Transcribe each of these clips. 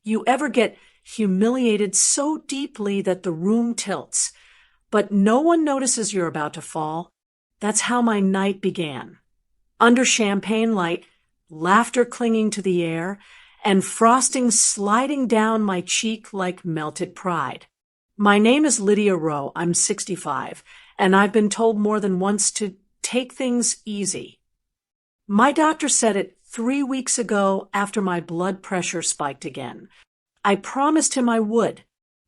You ever get humiliated so deeply that the room tilts, but no one notices you're about to fall? That's how my night began. Under champagne light, laughter clinging to the air, and frosting sliding down my cheek like melted pride. My name is Lydia Rowe. I'm 65, and I've been told more than once to take things easy. My doctor said it 3 weeks ago after my blood pressure spiked again. I promised him I would,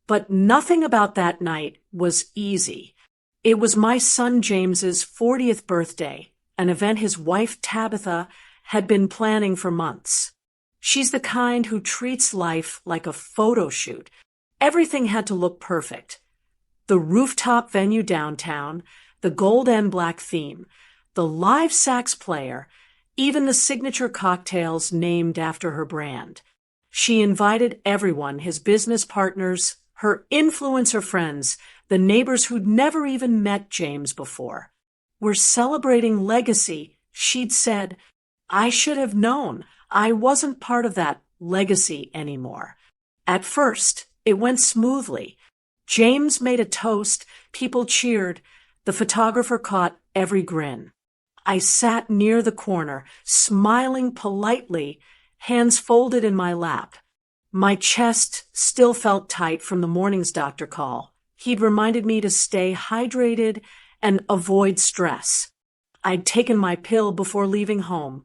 but nothing about that night was easy. It was my son James's 40th birthday, an event his wife Tabitha had been planning for months. She's the kind who treats life like a photo shoot. Everything had to look perfect. The rooftop venue downtown, the gold and black theme, the live sax player, even the signature cocktails named after her brand. She invited everyone, his business partners, her influencer friends, the neighbors who'd never even met James before. We're celebrating legacy, she'd said. I should have known. I wasn't part of that legacy anymore. At first, it went smoothly. James made a toast, people cheered, the photographer caught every grin. I sat near the corner, smiling politely, hands folded in my lap. My chest still felt tight from the morning's doctor call. He'd reminded me to stay hydrated and avoid stress. I'd taken my pill before leaving home,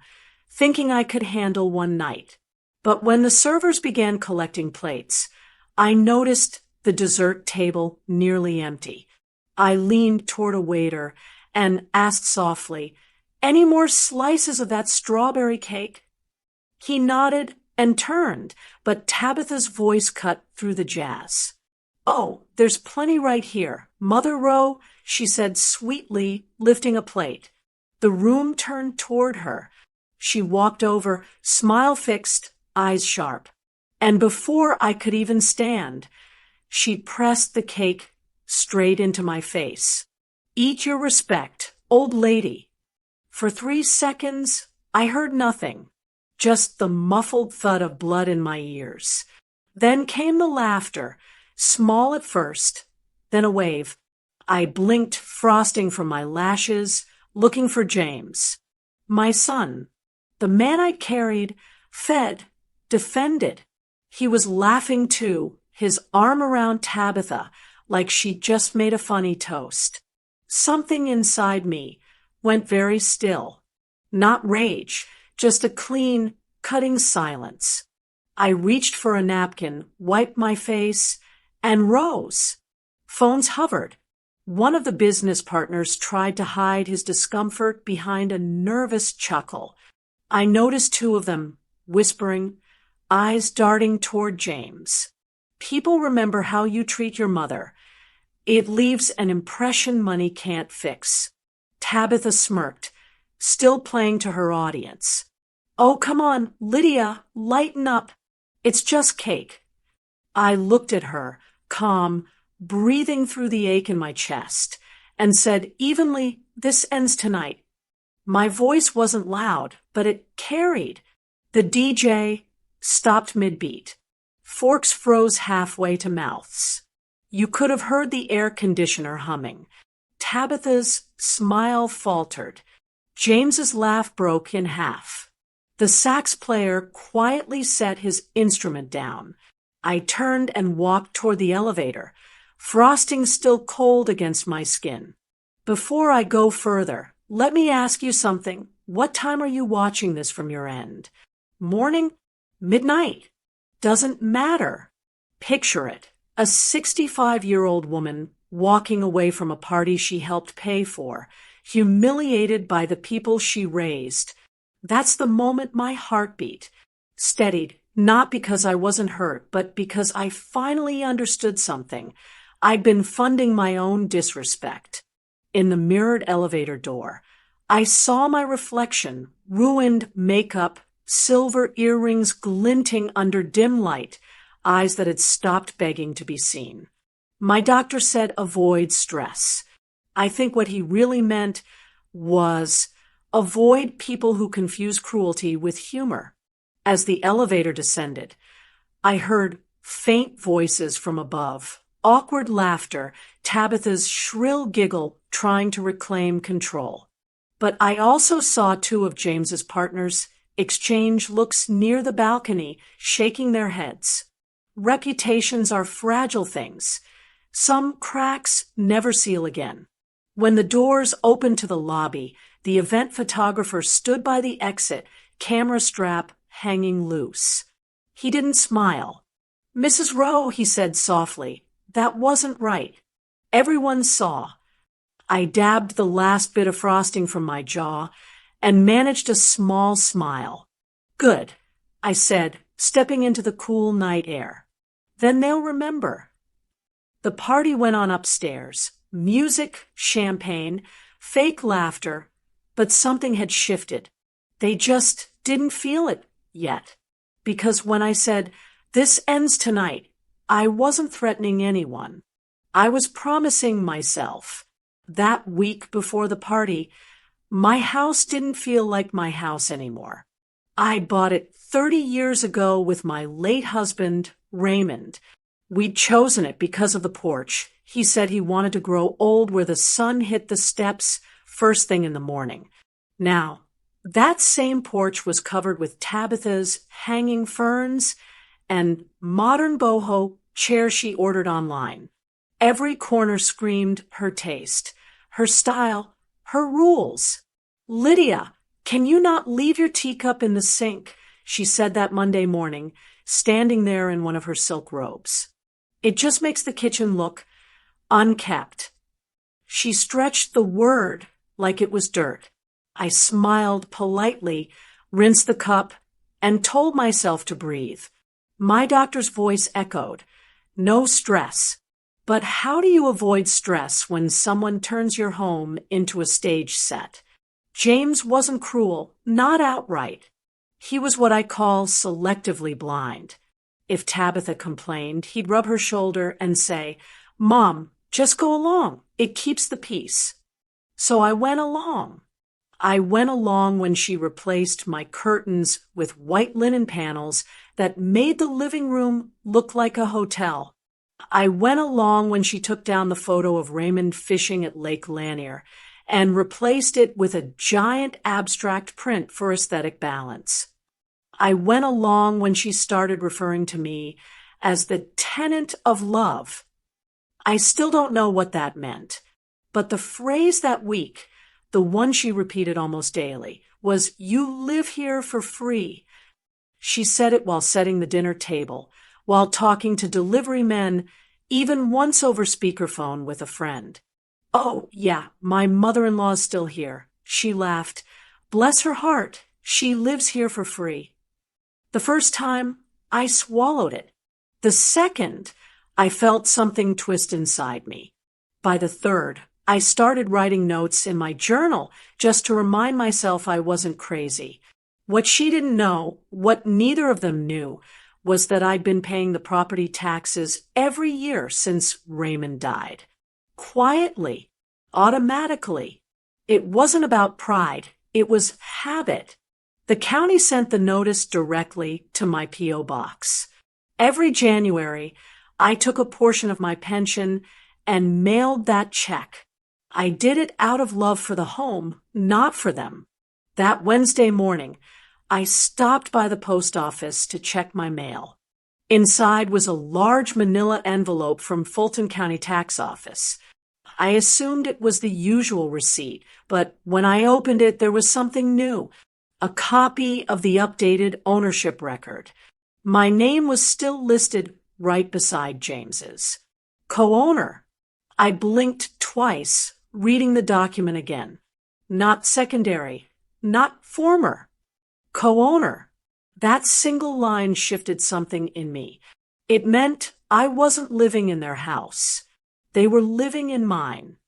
thinking I could handle one night. But when the servers began collecting plates, I noticed the dessert table nearly empty. I leaned toward a waiter and asked softly, "Any more slices of that strawberry cake?" He nodded and turned, but Tabitha's voice cut through the jazz. "Oh, there's plenty right here. Mother Rowe," she said sweetly, lifting a plate. The room turned toward her. She walked over, smile fixed, eyes sharp. And before I could even stand, she pressed the cake straight into my face. "Eat your respect, old lady." For 3 seconds, I heard nothing, just the muffled thud of blood in my ears. Then came the laughter, small at first, then a wave. I blinked, frosting from my lashes, looking for James. My son, the man I carried, fed, defended. He was laughing too, his arm around Tabitha, like she'd just made a funny toast. Something inside me went very still. Not rage, just a clean, cutting silence. I reached for a napkin, wiped my face, and rose. Phones hovered. One of the business partners tried to hide his discomfort behind a nervous chuckle. I noticed 2 of them, whispering, eyes darting toward James. "People remember how you treat your mother. It leaves an impression money can't fix." Tabitha smirked, still playing to her audience. "Oh, come on, Lydia, lighten up. It's just cake." I looked at her, calm, breathing through the ache in my chest, and said evenly, "This ends tonight." My voice wasn't loud, but it carried. The DJ stopped mid-beat. Forks froze halfway to mouths. You could have heard the air conditioner humming. Tabitha's smile faltered. James's laugh broke in half. The sax player quietly set his instrument down. I turned and walked toward the elevator, frosting still cold against my skin. "Before I go further, let me ask you something. What time are you watching this from your end? Morning? Midnight? Doesn't matter." Picture it. A 65-year-old woman walking away from a party she helped pay for, humiliated by the people she raised. That's the moment my heart beat, steadied, not because I wasn't hurt, but because I finally understood something. I'd been funding my own disrespect. In the mirrored elevator door, I saw my reflection, ruined makeup, silver earrings glinting under dim light, eyes that had stopped begging to be seen. My doctor said avoid stress. I think what he really meant was avoid people who confuse cruelty with humor. As the elevator descended, I heard faint voices from above, awkward laughter, Tabitha's shrill giggle trying to reclaim control. But I also saw two of James's partners exchange looks near the balcony, shaking their heads. Reputations are fragile things. Some cracks never seal again. When the doors opened to the lobby, the event photographer stood by the exit, camera strap hanging loose. He didn't smile. "Mrs. Rowe," he said softly, "that wasn't right." Everyone saw. I dabbed the last bit of frosting from my jaw and managed a small smile. "Good," I said, stepping into the cool night air. "Then they'll remember." The party went on upstairs. Music, champagne, fake laughter, but something had shifted. They just didn't feel it yet. Because when I said, "This ends tonight," I wasn't threatening anyone. I was promising myself. That week before the party, my house didn't feel like my house anymore. I bought it 30 years ago with my late husband, Raymond. We'd chosen it because of the porch. He said he wanted to grow old where the sun hit the steps first thing in the morning. Now, that same porch was covered with Tabitha's hanging ferns and modern boho chairs she ordered online. Every corner screamed her taste, her style, her rules. "Lydia, can you not leave your teacup in the sink?" she said that Monday morning, standing there in one of her silk robes. "It just makes the kitchen look unkept." She stretched the word like it was dirt. I smiled politely, rinsed the cup, and told myself to breathe. My doctor's voice echoed, "No stress." But how do you avoid stress when someone turns your home into a stage set? James wasn't cruel, not outright. He was what I call selectively blind. If Tabitha complained, he'd rub her shoulder and say, "Mom, just go along. It keeps the peace." So I went along. I went along when she replaced my curtains with white linen panels that made the living room look like a hotel. I went along when she took down the photo of Raymond fishing at Lake Lanier and replaced it with a giant abstract print for aesthetic balance. I went along when she started referring to me as the tenant of love. I still don't know what that meant, but the phrase that week, the one she repeated almost daily, was, "You live here for free." She said it while setting the dinner table, while talking to delivery men, even once over speakerphone with a friend. "Oh, yeah, my mother-in-law's still here." She laughed. "Bless her heart, she lives here for free." The first time, I swallowed it. The second, I felt something twist inside me. By the third, I started writing notes in my journal just to remind myself I wasn't crazy. What she didn't know, what neither of them knew, was that I'd been paying the property taxes every year since Raymond died. Quietly, automatically. It wasn't about pride. It was habit. The county sent the notice directly to my P.O. box. Every January, I took a portion of my pension and mailed that check. I did it out of love for the home, not for them. That Wednesday morning, I stopped by the post office to check my mail. Inside was a large manila envelope from Fulton County Tax Office. I assumed it was the usual receipt, but when I opened it, there was something new. A copy of the updated ownership record. My name was still listed right beside James's. Co-owner. I blinked twice, reading the document again. Not secondary, not former. Co-owner. That single line shifted something in me. It meant I wasn't living in their house. They were living in mine.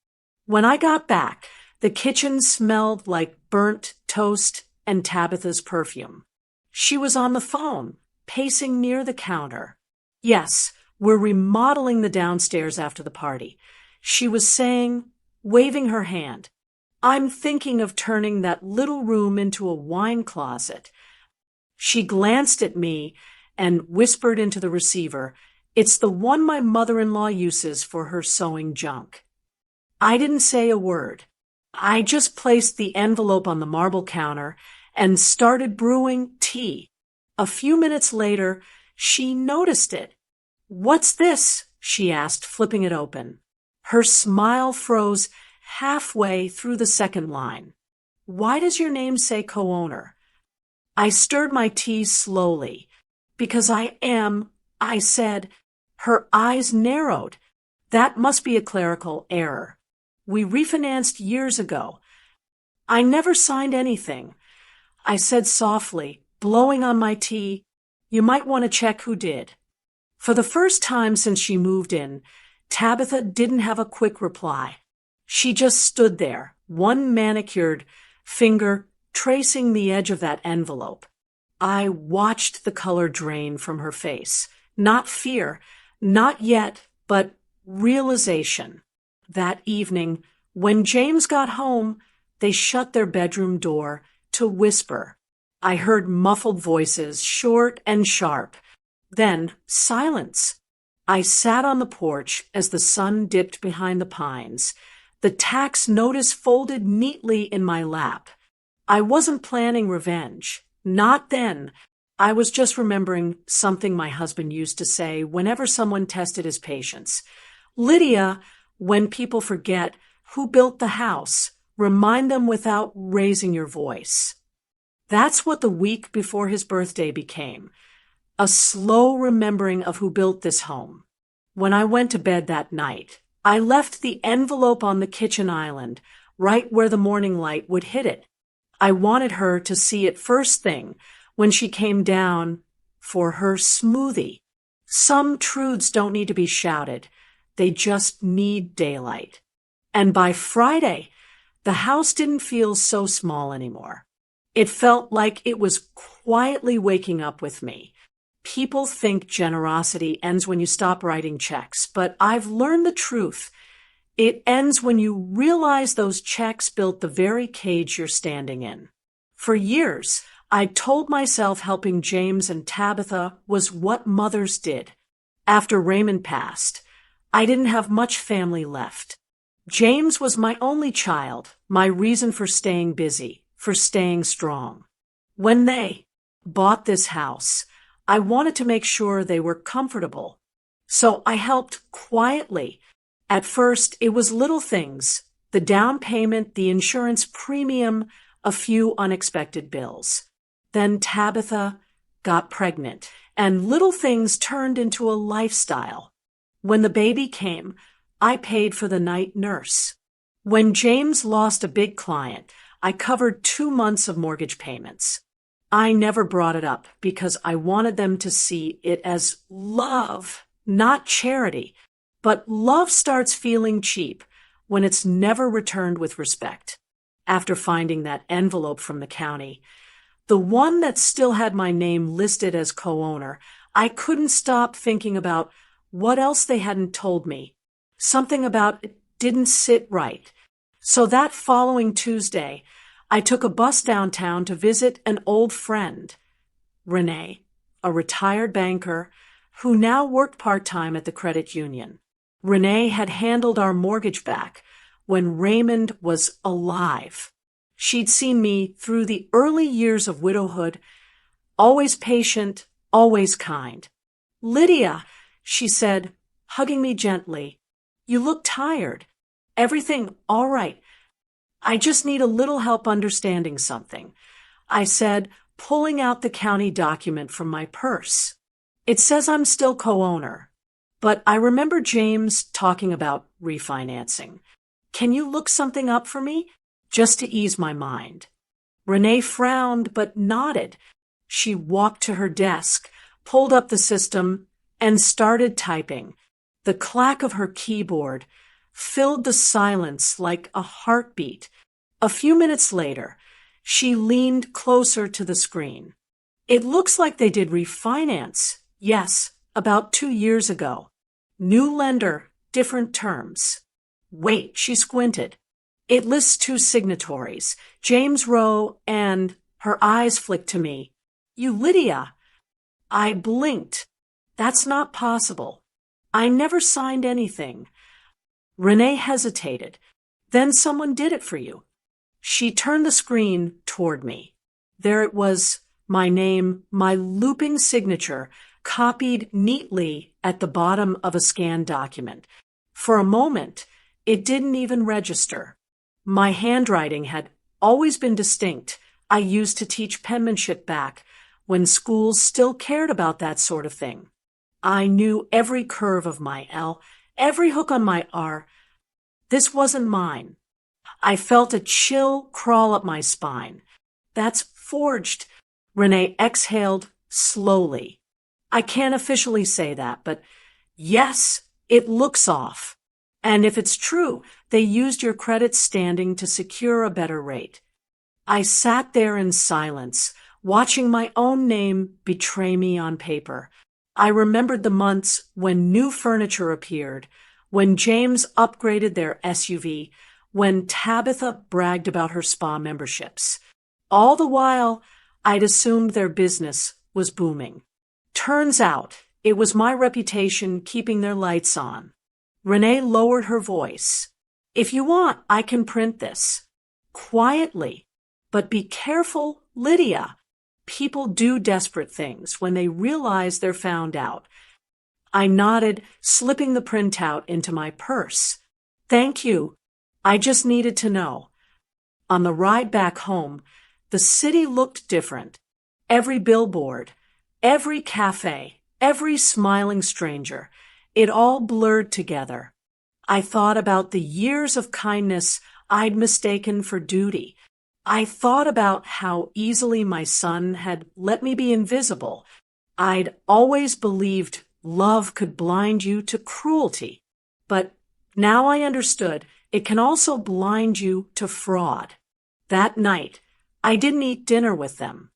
When I got back, the kitchen smelled like burnt toast and Tabitha's perfume. She was on the phone, pacing near the counter. "Yes, we're remodeling the downstairs after the party." She was saying, waving her hand, "I'm thinking of turning that little room into a wine closet." She glanced at me and whispered into the receiver, "It's the one my mother-in-law uses for her sewing junk." I didn't say a word. I just placed the envelope on the marble counter and started brewing tea. A few minutes later, she noticed it. "What's this?" she asked, flipping it open. Her smile froze halfway through the second line. "Why does your name say co-owner?" I stirred my tea slowly. "Because I said." Her eyes narrowed. "That must be a clerical error. We refinanced years ago." "I never signed anything," I said softly, blowing on my tea. "You might want to check who did." For the first time since she moved in, Tabitha didn't have a quick reply. She just stood there, one manicured finger tracing the edge of that envelope. I watched the color drain from her face. Not fear, not yet, but realization. That evening, when James got home, they shut their bedroom door to whisper. I heard muffled voices, short and sharp. Then silence. I sat on the porch as the sun dipped behind the pines, the tax notice folded neatly in my lap. I wasn't planning revenge. Not then. I was just remembering something my husband used to say whenever someone tested his patience. "Lydia, when people forget who built the house, remind them without raising your voice." That's what the week before his birthday became. A slow remembering of who built this home. When I went to bed that night, I left the envelope on the kitchen island, right where the morning light would hit it. I wanted her to see it first thing when she came down for her smoothie. Some truths don't need to be shouted. They just need daylight. And by Friday, the house didn't feel so small anymore. It felt like it was quietly waking up with me. People think generosity ends when you stop writing checks, but I've learned the truth. It ends when you realize those checks built the very cage you're standing in. For years, I told myself helping James and Tabitha was what mothers did. After Raymond passed, I didn't have much family left. James was my only child, my reason for staying busy, for staying strong. When they bought this house, I wanted to make sure they were comfortable. So I helped quietly. At first, it was little things, the down payment, the insurance premium, a few unexpected bills. Then Tabitha got pregnant, and little things turned into a lifestyle. When the baby came, I paid for the night nurse. When James lost a big client, I covered 2 months of mortgage payments. I never brought it up because I wanted them to see it as love, not charity. But love starts feeling cheap when it's never returned with respect. After finding that envelope from the county, the one that still had my name listed as co-owner, I couldn't stop thinking about what else they hadn't told me. Something about it didn't sit right. So that following Tuesday, I took a bus downtown to visit an old friend, Renee, a retired banker who now worked part-time at the credit union. Renee had handled our mortgage back when Raymond was alive. She'd seen me through the early years of widowhood, always patient, always kind. "Lydia," she said, hugging me gently, "you look tired. Everything all right? I just need a little help understanding something," I said, pulling out the county document from my purse. "It says I'm still co-owner, but I remember James talking about refinancing. Can you look something up for me, just to ease my mind?" Renee frowned but nodded. She walked to her desk, pulled up the system, and started typing. The clack of her keyboard filled the silence like a heartbeat. A few minutes later, she leaned closer to the screen. "It looks like they did refinance. Yes, about 2 years ago. New lender, different terms." "Wait," she squinted. "It lists 2 signatories, James Rowe and..." Her eyes flicked to me. "You, Lydia." I blinked. That's not possible. I never signed anything. Renee hesitated. Then someone did it for you. She turned the screen toward me. There it was, my name, my looping signature, copied neatly at the bottom of a scanned document. For a moment, it didn't even register. My handwriting had always been distinct. I used to teach penmanship back when schools still cared about that sort of thing. I knew every curve of my L, every hook on my R. This wasn't mine. I felt a chill crawl up my spine. That's forged. Renee exhaled slowly. I can't officially say that, but yes, it looks off. And if it's true, they used your credit standing to secure a better rate. I sat there in silence, watching my own name betray me on paper. I remembered the months when new furniture appeared, when James upgraded their SUV, when Tabitha bragged about her spa memberships. All the while, I'd assumed their business was booming. Turns out, it was my reputation keeping their lights on. Renee lowered her voice. If you want, I can print this. Quietly. But be careful, Lydia. People do desperate things when they realize they're found out. I nodded, slipping the printout into my purse. Thank you. I just needed to know. On the ride back home, the city looked different. Every billboard, every cafe, every smiling stranger, it all blurred together. I thought about the years of kindness I'd mistaken for duty. I thought about how easily my son had let me be invisible. I'd always believed love could blind you to cruelty. But now I understood it can also blind you to fraud. That night, I didn't eat dinner with them.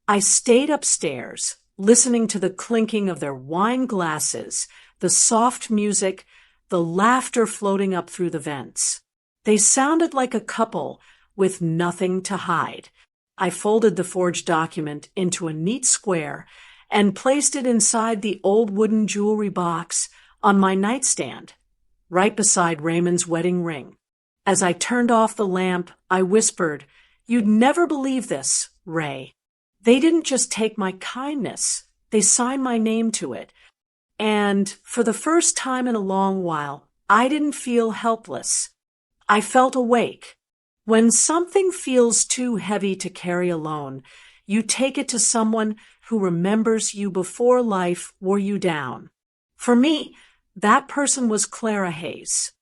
I stayed upstairs, listening to the clinking of their wine glasses, the soft music, the laughter floating up through the vents. They sounded like a couple with nothing to hide. I folded the forged document into a neat square and placed it inside the old wooden jewelry box on my nightstand, right beside Raymond's wedding ring. As I turned off the lamp, I whispered, "You'd never believe this, Ray. They didn't just take my kindness, they signed my name to it. And for the first time in a long while, I didn't feel helpless. I felt awake. When something feels too heavy to carry alone, you take it to someone who remembers you before life wore you down. For me, that person was Clara Hayes.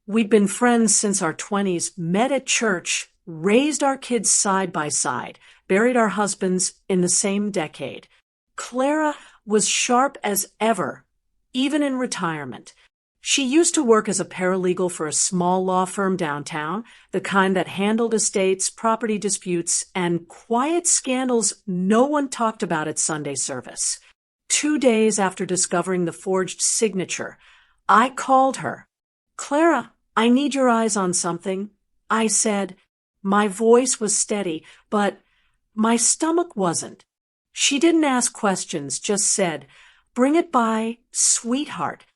We'd been friends since our 20s, met at church, raised our kids side by side, buried our husbands in the same decade. Clara was sharp as ever, even in retirement. She used to work as a paralegal for a small law firm downtown, the kind that handled estates, property disputes, and quiet scandals no one talked about at Sunday service. 2 days after discovering the forged signature, I called her. "Clara, I need your eyes on something," I said. My voice was steady, but my stomach wasn't. She didn't ask questions, just said, "Bring it by, sweetheart.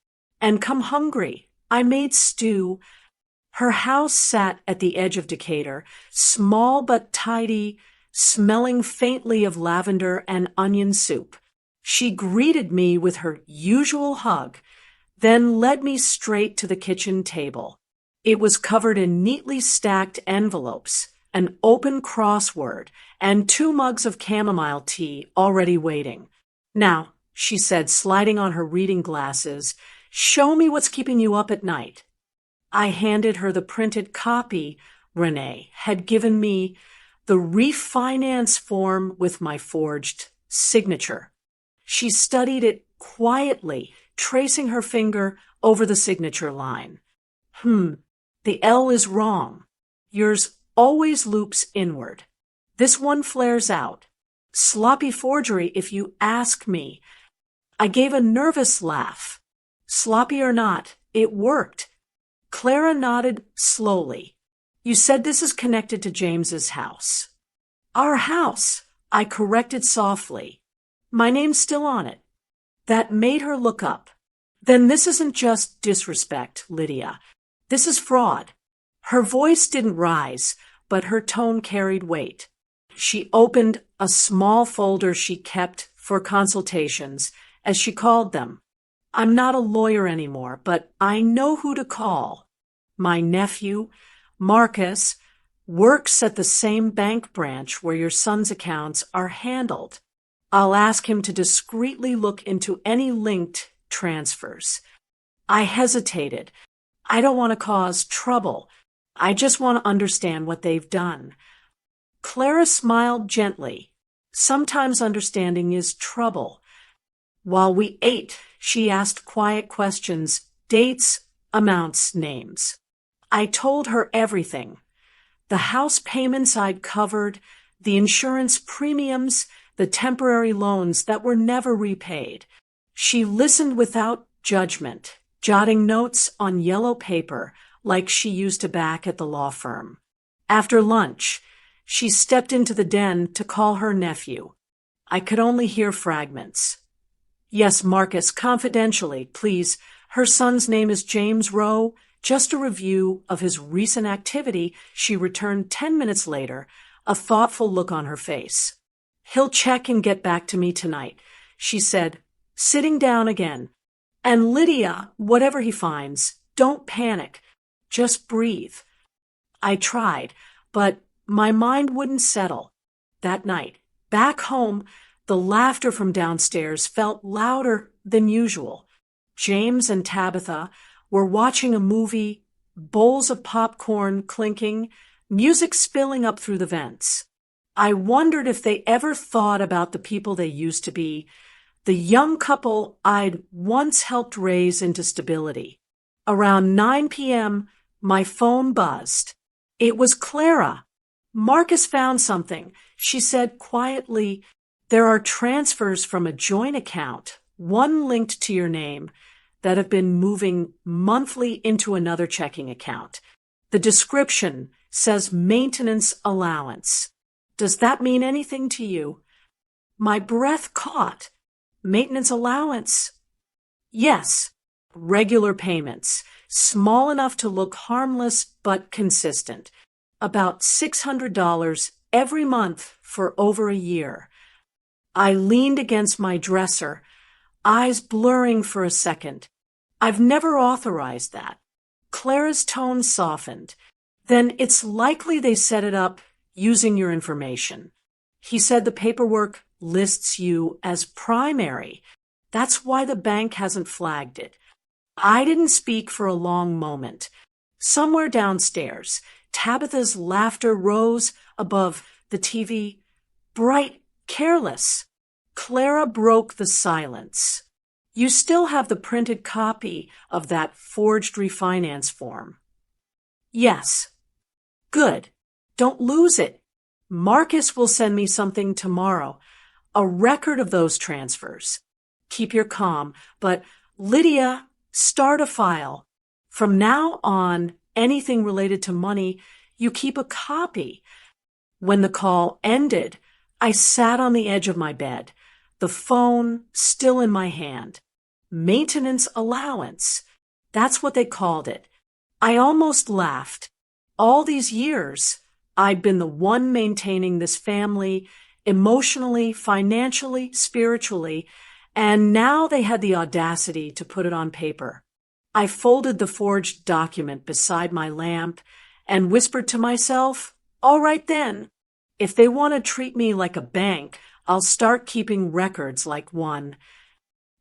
And come hungry. I made stew." Her house sat at the edge of Decatur, small but tidy, smelling faintly of lavender and onion soup. She greeted me with her usual hug, then led me straight to the kitchen table. It was covered in neatly stacked envelopes, an open crossword, and 2 mugs of chamomile tea already waiting. "Now," she said, sliding on her reading glasses, "show me what's keeping you up at night." I handed her the printed copy Renee had given me, the refinance form with my forged signature. She studied it quietly, tracing her finger over the signature line. The L is wrong. Yours always loops inward. This one flares out. Sloppy forgery if you ask me." I gave a nervous laugh. Sloppy or not, it worked. Clara nodded slowly. "You said this is connected to James's house." "Our house," I corrected softly. My name's still on it. That made her look up. Then this isn't just disrespect, Lydia. This is fraud. Her voice didn't rise, but her tone carried weight. She opened a small folder she kept for consultations, as she called them. I'm not a lawyer anymore, but I know who to call. My nephew, Marcus, works at the same bank branch where your son's accounts are handled. I'll ask him to discreetly look into any linked transfers. I hesitated. I don't want to cause trouble. I just want to understand what they've done. Clara smiled gently. Sometimes understanding is trouble. While we ate, she asked quiet questions, dates, amounts, names. I told her everything. The house payments I'd covered, the insurance premiums, the temporary loans that were never repaid. She listened without judgment, jotting notes on yellow paper like she used to back at the law firm. After lunch, she stepped into the den to call her nephew. I could only hear fragments. Yes, Marcus, confidentially, please. Her son's name is James Rowe. Just a review of his recent activity. She returned 10 minutes later, a thoughtful look on her face. He'll check and get back to me tonight, she said, sitting down again. And Lydia, whatever he finds, don't panic. Just breathe. I tried, but my mind wouldn't settle. That night, back home, the laughter from downstairs felt louder than usual. James and Tabitha were watching a movie, bowls of popcorn clinking, music spilling up through the vents. I wondered if they ever thought about the people they used to be, the young couple I'd once helped raise into stability. Around 9 p.m., my phone buzzed. It was Clara. Marcus found something. She said quietly, there are transfers from a joint account, one linked to your name, that have been moving monthly into another checking account. The description says maintenance allowance. Does that mean anything to you? My breath caught. Maintenance allowance? Yes. Regular payments. Small enough to look harmless but consistent. About $600 every month for over a year. I leaned against my dresser, eyes blurring for a second. I've never authorized that. Clara's tone softened. Then it's likely they set it up using your information. He said the paperwork lists you as primary. That's why the bank hasn't flagged it. I didn't speak for a long moment. Somewhere downstairs, Tabitha's laughter rose above the TV, bright, careless. Clara broke the silence. You still have the printed copy of that forged refinance form? Yes. Good. Don't lose it. Marcus will send me something tomorrow, a record of those transfers. Keep your calm, but Lydia, start a file. From now on, anything related to money, you keep a copy. When the call ended, I sat on the edge of my bed, the phone still in my hand. Maintenance allowance. That's what they called it. I almost laughed. All these years, I'd been the one maintaining this family, emotionally, financially, spiritually, and now they had the audacity to put it on paper. I folded the forged document beside my lamp and whispered to myself, all right then, if they want to treat me like a bank, I'll start keeping records like one.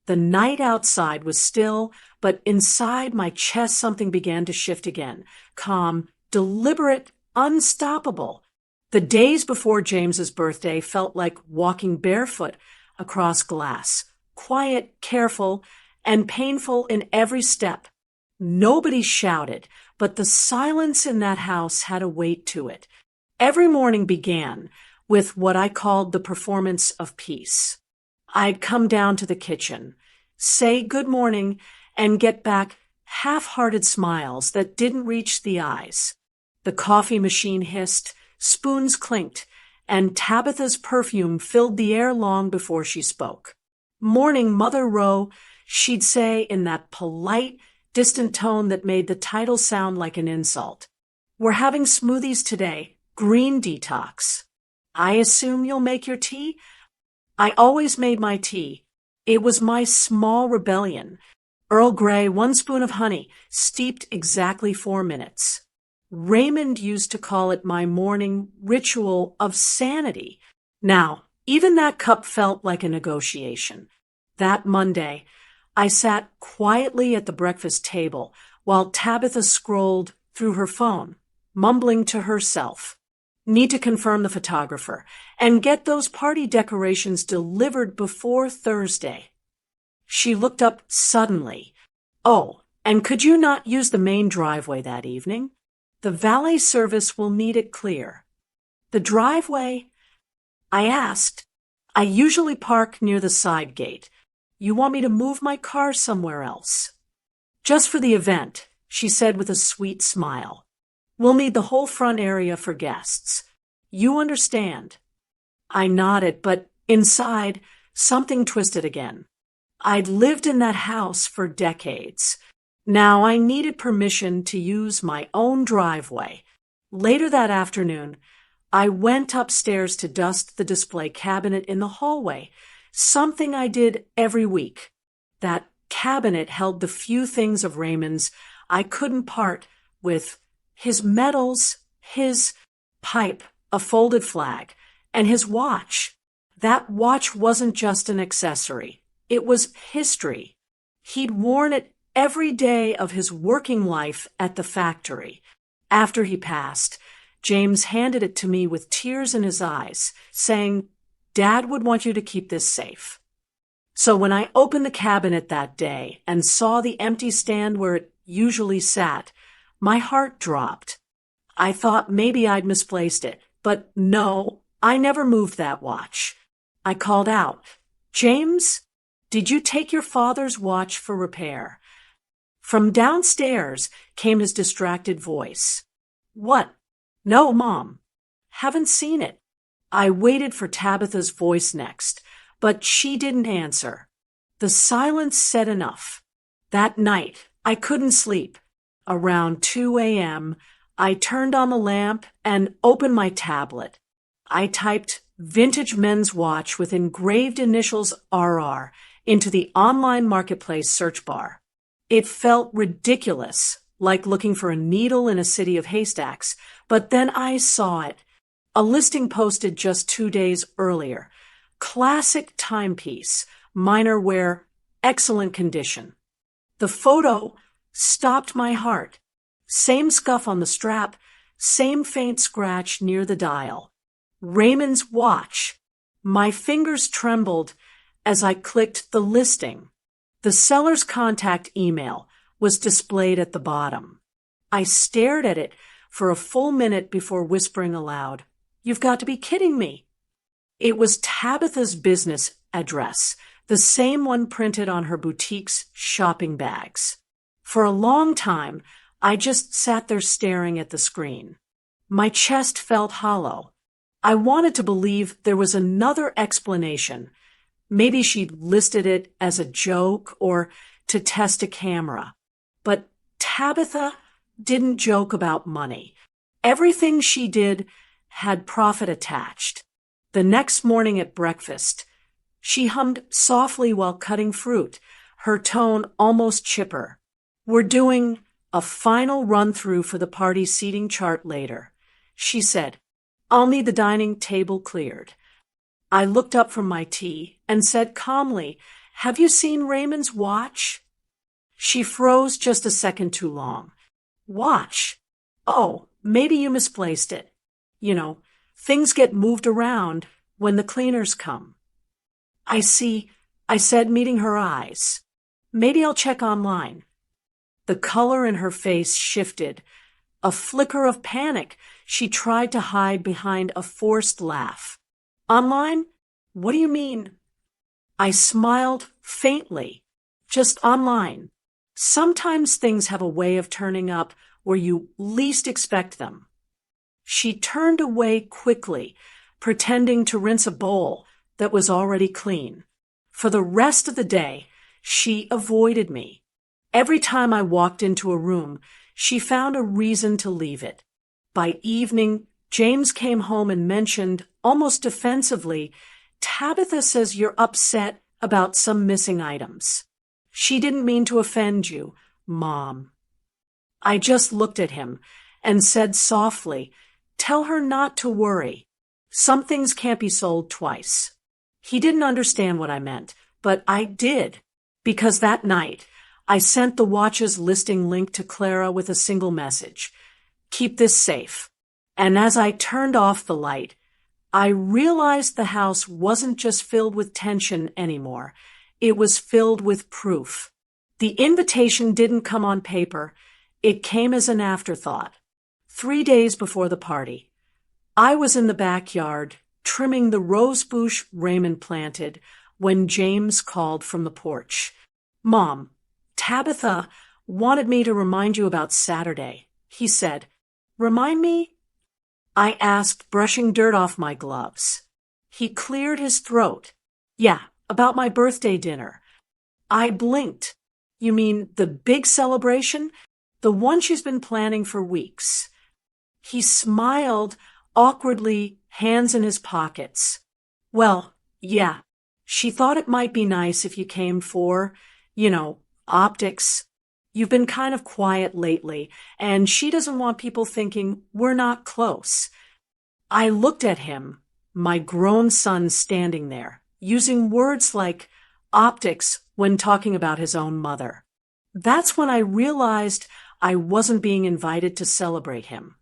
The night outside was still, but inside my chest something began to shift again. Calm, deliberate, unstoppable. The days before James's birthday felt like walking barefoot across glass. Quiet, careful, and painful in every step. Nobody shouted, but the silence in that house had a weight to it. Every morning began with what I called the performance of peace. I'd come down to the kitchen, say good morning, and get back half-hearted smiles that didn't reach the eyes. The coffee machine hissed, spoons clinked, and Tabitha's perfume filled the air long before she spoke. "Morning, Mother Rowe," she'd say in that polite, distant tone that made the title sound like an insult. "We're having smoothies today, green detox. I assume you'll make your tea?" I always made my tea. It was my small rebellion. Earl Grey, 1 spoon of honey, steeped exactly 4 minutes. Raymond used to call it my morning ritual of sanity. Now, even that cup felt like a negotiation. That Monday, I sat quietly at the breakfast table while Tabitha scrolled through her phone, mumbling to herself. "Need to confirm the photographer and get those party decorations delivered before Thursday." She looked up suddenly. "Oh, and could you not use the main driveway that evening? The valet service will need it clear." "The driveway?" I asked. "I usually park near the side gate. You want me to move my car somewhere else?" "Just for the event," she said with a sweet smile. "We'll need the whole front area for guests. You understand?" I nodded, but inside, something twisted again. I'd lived in that house for decades. Now I needed permission to use my own driveway. Later that afternoon, I went upstairs to dust the display cabinet in the hallway, something I did every week. That cabinet held the few things of Raymond's I couldn't part with: his medals, his pipe, a folded flag, and his watch. That watch wasn't just an accessory. It was history. He'd worn it every day of his working life at the factory. After he passed, James handed it to me with tears in his eyes, saying, "Dad would want you to keep this safe." So when I opened the cabinet that day and saw the empty stand where it usually sat, my heart dropped. I thought maybe I'd misplaced it, but no, I never moved that watch. I called out, "James, did you take your father's watch for repair?" From downstairs came his distracted voice. "What? No, Mom. Haven't seen it." I waited for Tabitha's voice next, but she didn't answer. The silence said enough. That night, I couldn't sleep. Around 2 a.m., I turned on the lamp and opened my tablet. I typed "vintage men's watch" with engraved initials RR into the online marketplace search bar. It felt ridiculous, like looking for a needle in a city of haystacks, but then I saw it. A listing posted just 2 days earlier. Classic timepiece, minor wear, excellent condition. The photo stopped my heart. Same scuff on the strap, same faint scratch near the dial. Raymond's watch. My fingers trembled as I clicked the listing. The seller's contact email was displayed at the bottom. I stared at it for a full minute before whispering aloud, "You've got to be kidding me." It was Tabitha's business address, the same one printed on her boutique's shopping bags. For a long time, I just sat there staring at the screen. My chest felt hollow. I wanted to believe there was another explanation. Maybe she'd listed it as a joke or to test a camera. But Tabitha didn't joke about money. Everything she did had profit attached. The next morning at breakfast, she hummed softly while cutting fruit, her tone almost chipper. "We're doing a final run-through for the party seating chart later," she said. "I'll need the dining table cleared." I looked up from my tea and said calmly, "Have you seen Raymond's watch?" She froze just a second too long. "Watch? Oh, maybe you misplaced it. You know, things get moved around when the cleaners come." "I see," I said, meeting her eyes. "Maybe I'll check online." The color in her face shifted. A flicker of panic she tried to hide behind a forced laugh. "Online? What do you mean?" I smiled faintly. "Just online. Sometimes things have a way of turning up where you least expect them." She turned away quickly, pretending to rinse a bowl that was already clean. For the rest of the day, she avoided me. Every time I walked into a room, she found a reason to leave it. By evening, James came home and mentioned, almost defensively, "Tabitha says you're upset about some missing items. She didn't mean to offend you, Mom." I just looked at him and said softly, "Tell her not to worry. Some things can't be sold twice." He didn't understand what I meant, but I did, because that night I sent the watch's listing link to Clara with a single message: "Keep this safe." And as I turned off the light, I realized the house wasn't just filled with tension anymore. It was filled with proof. The invitation didn't come on paper. It came as an afterthought. 3 days before the party, I was in the backyard trimming the rose bush Raymond planted when James called from the porch. "Mom, Tabitha wanted me to remind you about Saturday," he said. "Remind me?" I asked, brushing dirt off my gloves. He cleared his throat. "Yeah, about my birthday dinner." I blinked. "You mean the big celebration? The one she's been planning for weeks?" He smiled awkwardly, hands in his pockets. "Well, yeah. She thought it might be nice if you came for, optics. You've been kind of quiet lately, and she doesn't want people thinking we're not close." I looked at him, my grown son standing there, using words like optics when talking about his own mother. That's when I realized I wasn't being invited to celebrate him.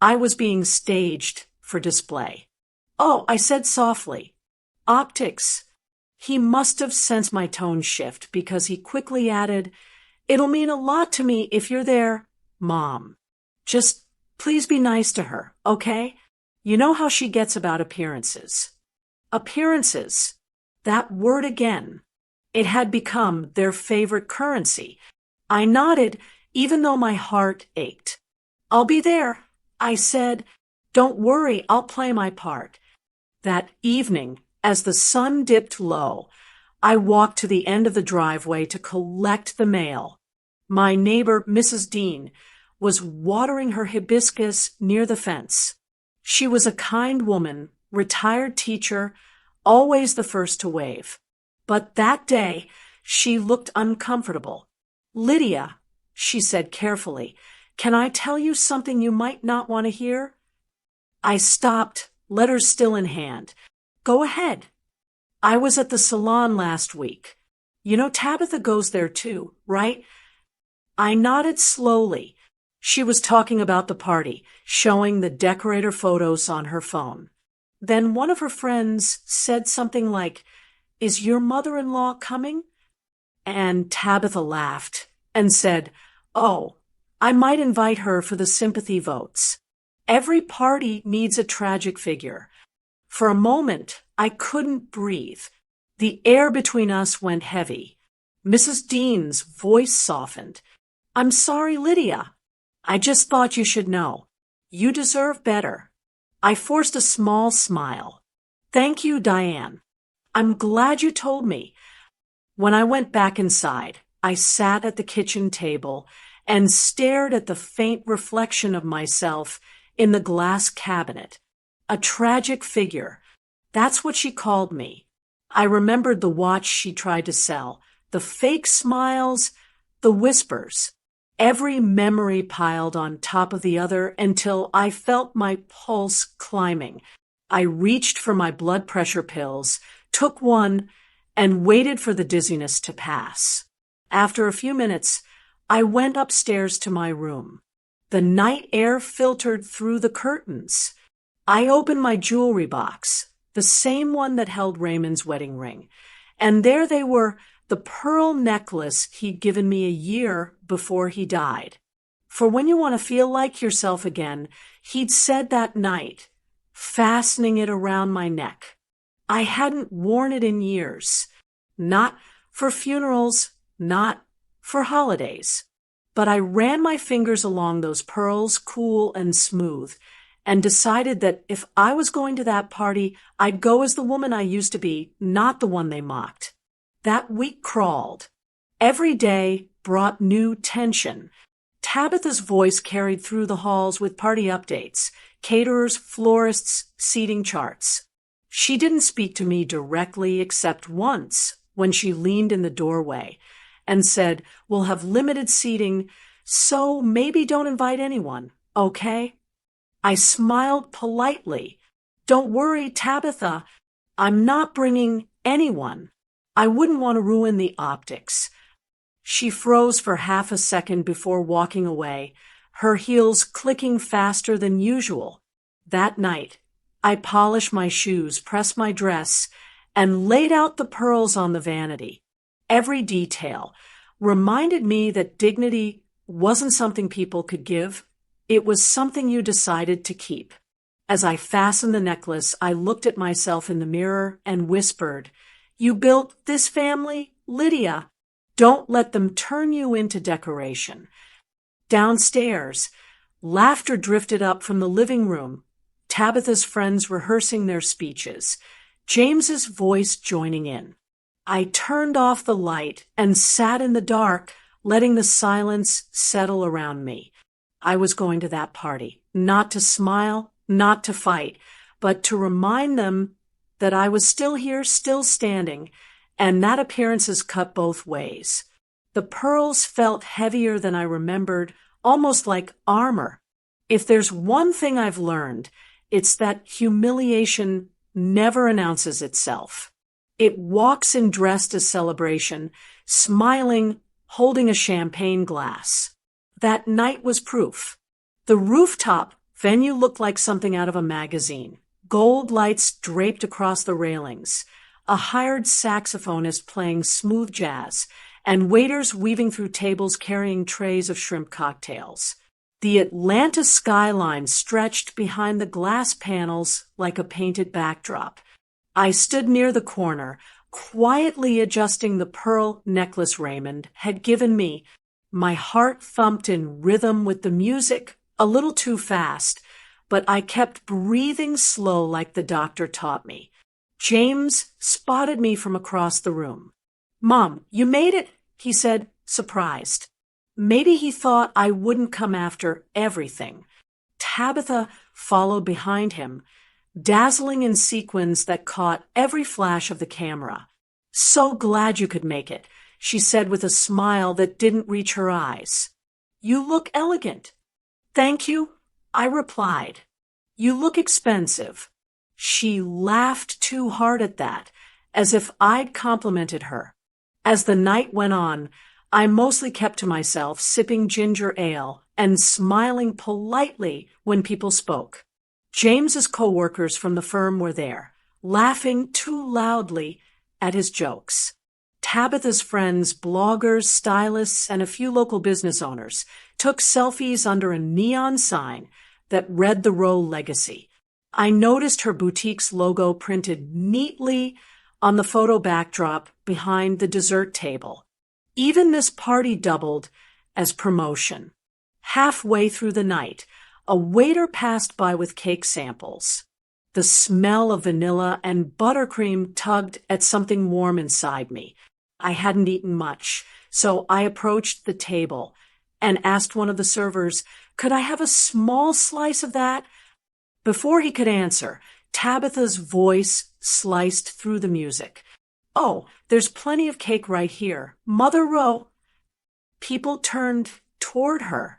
I was being staged for display. "Oh," I said softly, "optics." He must have sensed my tone shift because he quickly added, "It'll mean a lot to me if you're there, Mom. Just please be nice to her, okay? You know how she gets about appearances." Appearances. That word again. It had become their favorite currency. I nodded, even though my heart ached. "I'll be there," I said. "Don't worry, I'll play my part." That evening, as the sun dipped low, I walked to the end of the driveway to collect the mail. My neighbor, Mrs. Dean, was watering her hibiscus near the fence. She was a kind woman, retired teacher, always the first to wave. But that day, she looked uncomfortable. "Lydia," she said carefully, "can I tell you something you might not want to hear?" I stopped, letters still in hand. "Go ahead." "I was at the salon last week. You know Tabitha goes there too, right?" I nodded slowly. She was talking about the party, showing the decorator photos on her phone. Then one of her friends said something like, "Is your mother-in-law coming?" And Tabitha laughed and said, "Oh, I might invite her for the sympathy votes. Every party needs a tragic figure." For a moment, I couldn't breathe. The air between us went heavy. Mrs. Dean's voice softened. "I'm sorry, Lydia. I just thought you should know. You deserve better." I forced a small smile. "Thank you, Diane. I'm glad you told me." When I went back inside, I sat at the kitchen table and stared at the faint reflection of myself in the glass cabinet. A tragic figure. That's what she called me. I remembered the watch she tried to sell, the fake smiles, the whispers. Every memory piled on top of the other until I felt my pulse climbing. I reached for my blood pressure pills, took one, and waited for the dizziness to pass. After a few minutes, I went upstairs to my room. The night air filtered through the curtains. I opened my jewelry box, the same one that held Raymond's wedding ring, and there they were, the pearl necklace he'd given me a year before he died. For when you want to feel like yourself again, he'd said that night, fastening it around my neck. I hadn't worn it in years. Not for funerals, not for holidays. But I ran my fingers along those pearls, cool and smooth, and decided that if I was going to that party, I'd go as the woman I used to be, not the one they mocked. That week crawled. Every day brought new tension. Tabitha's voice carried through the halls with party updates, caterers, florists, seating charts. She didn't speak to me directly except once when she leaned in the doorway and said, "We'll have limited seating, so maybe don't invite anyone, okay?" I smiled politely. "Don't worry, Tabitha. I'm not bringing anyone. I wouldn't want to ruin the optics." She froze for half a second before walking away, her heels clicking faster than usual. That night, I polished my shoes, pressed my dress, and laid out the pearls on the vanity. Every detail reminded me that dignity wasn't something people could give. It was something you decided to keep. As I fastened the necklace, I looked at myself in the mirror and whispered, "You built this family, Lydia. Don't let them turn you into decoration." Downstairs, laughter drifted up from the living room, Tabitha's friends rehearsing their speeches, James's voice joining in. I turned off the light and sat in the dark, letting the silence settle around me. I was going to that party, not to smile, not to fight, but to remind them that I was still here, still standing, and that appearances cut both ways. The pearls felt heavier than I remembered, almost like armor. If there's one thing I've learned, it's that humiliation never announces itself. It walks in dressed as celebration, smiling, holding a champagne glass. That night was proof. The rooftop venue looked like something out of a magazine. Gold lights draped across the railings, a hired saxophonist playing smooth jazz, and waiters weaving through tables carrying trays of shrimp cocktails. The Atlanta skyline stretched behind the glass panels like a painted backdrop. I stood near the corner, quietly adjusting the pearl necklace Raymond had given me. My heart thumped in rhythm with the music, a little too fast, but I kept breathing slow like the doctor taught me. James spotted me from across the room. "Mom, you made it," he said, surprised. Maybe he thought I wouldn't come after everything. Tabitha followed behind him, dazzling in sequins that caught every flash of the camera. "So glad you could make it," she said with a smile that didn't reach her eyes. "You look elegant." "Thank you," I replied. "You look expensive." She laughed too hard at that, as if I'd complimented her. As the night went on, I mostly kept to myself, sipping ginger ale and smiling politely when people spoke. James's co-workers from the firm were there, laughing too loudly at his jokes. Tabitha's friends, bloggers, stylists, and a few local business owners took selfies under a neon sign that read the Rowe legacy. I noticed her boutique's logo printed neatly on the photo backdrop behind the dessert table. Even this party doubled as promotion. Halfway through the night, a waiter passed by with cake samples. The smell of vanilla and buttercream tugged at something warm inside me. I hadn't eaten much, so I approached the table and asked one of the servers, "Could I have a small slice of that?" Before he could answer, Tabitha's voice sliced through the music. "Oh, there's plenty of cake right here. Mother Rowe." People turned toward her.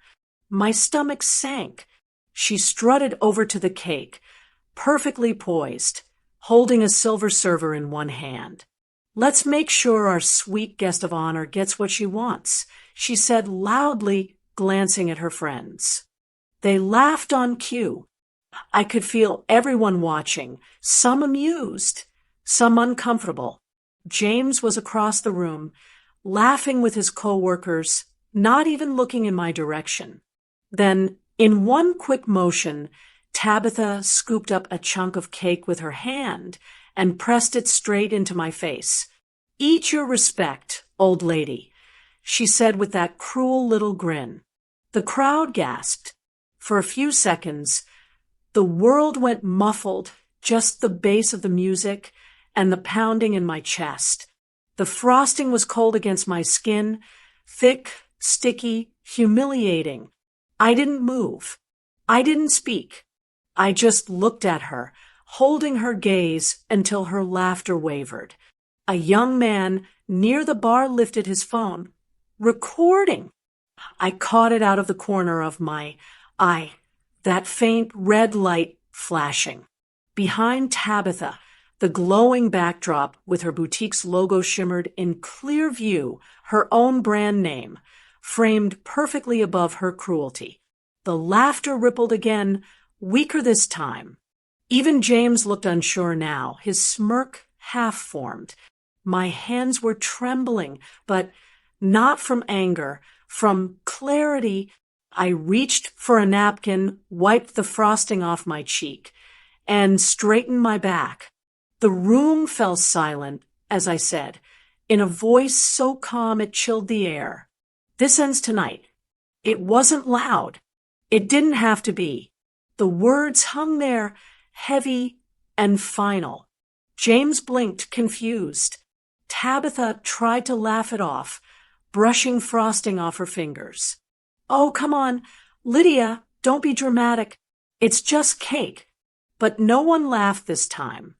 My stomach sank. She strutted over to the cake, perfectly poised, holding a silver server in one hand. "Let's make sure our sweet guest of honor gets what she wants," she said loudly, glancing at her friends. They laughed on cue. I could feel everyone watching, some amused, some uncomfortable. James was across the room, laughing with his co-workers, not even looking in my direction. Then, in one quick motion, Tabitha scooped up a chunk of cake with her hand and pressed it straight into my face. "Eat your respect, old lady," she said with that cruel little grin. The crowd gasped. For a few seconds, The world went muffled, just the bass of the music and the pounding in my chest. The frosting was cold against my skin, thick, sticky, humiliating. I didn't move. I didn't speak. I just looked at her, holding her gaze until her laughter wavered. A young man near the bar lifted his phone. Recording! I caught it out of the corner of my eye, that faint red light flashing. Behind Tabitha, the glowing backdrop with her boutique's logo shimmered in clear view, her own brand name, framed perfectly above her cruelty. The laughter rippled again, weaker this time. Even James looked unsure now, his smirk half-formed. My hands were trembling, but not from anger, from clarity. I reached for a napkin, wiped the frosting off my cheek, and straightened my back. The room fell silent, as I said, in a voice so calm it chilled the air. This ends tonight. It wasn't loud. It didn't have to be. The words hung there, heavy and final. James blinked, confused. Tabitha tried to laugh it off, brushing frosting off her fingers. Oh, come on, Lydia, don't be dramatic. It's just cake. But no one laughed this time.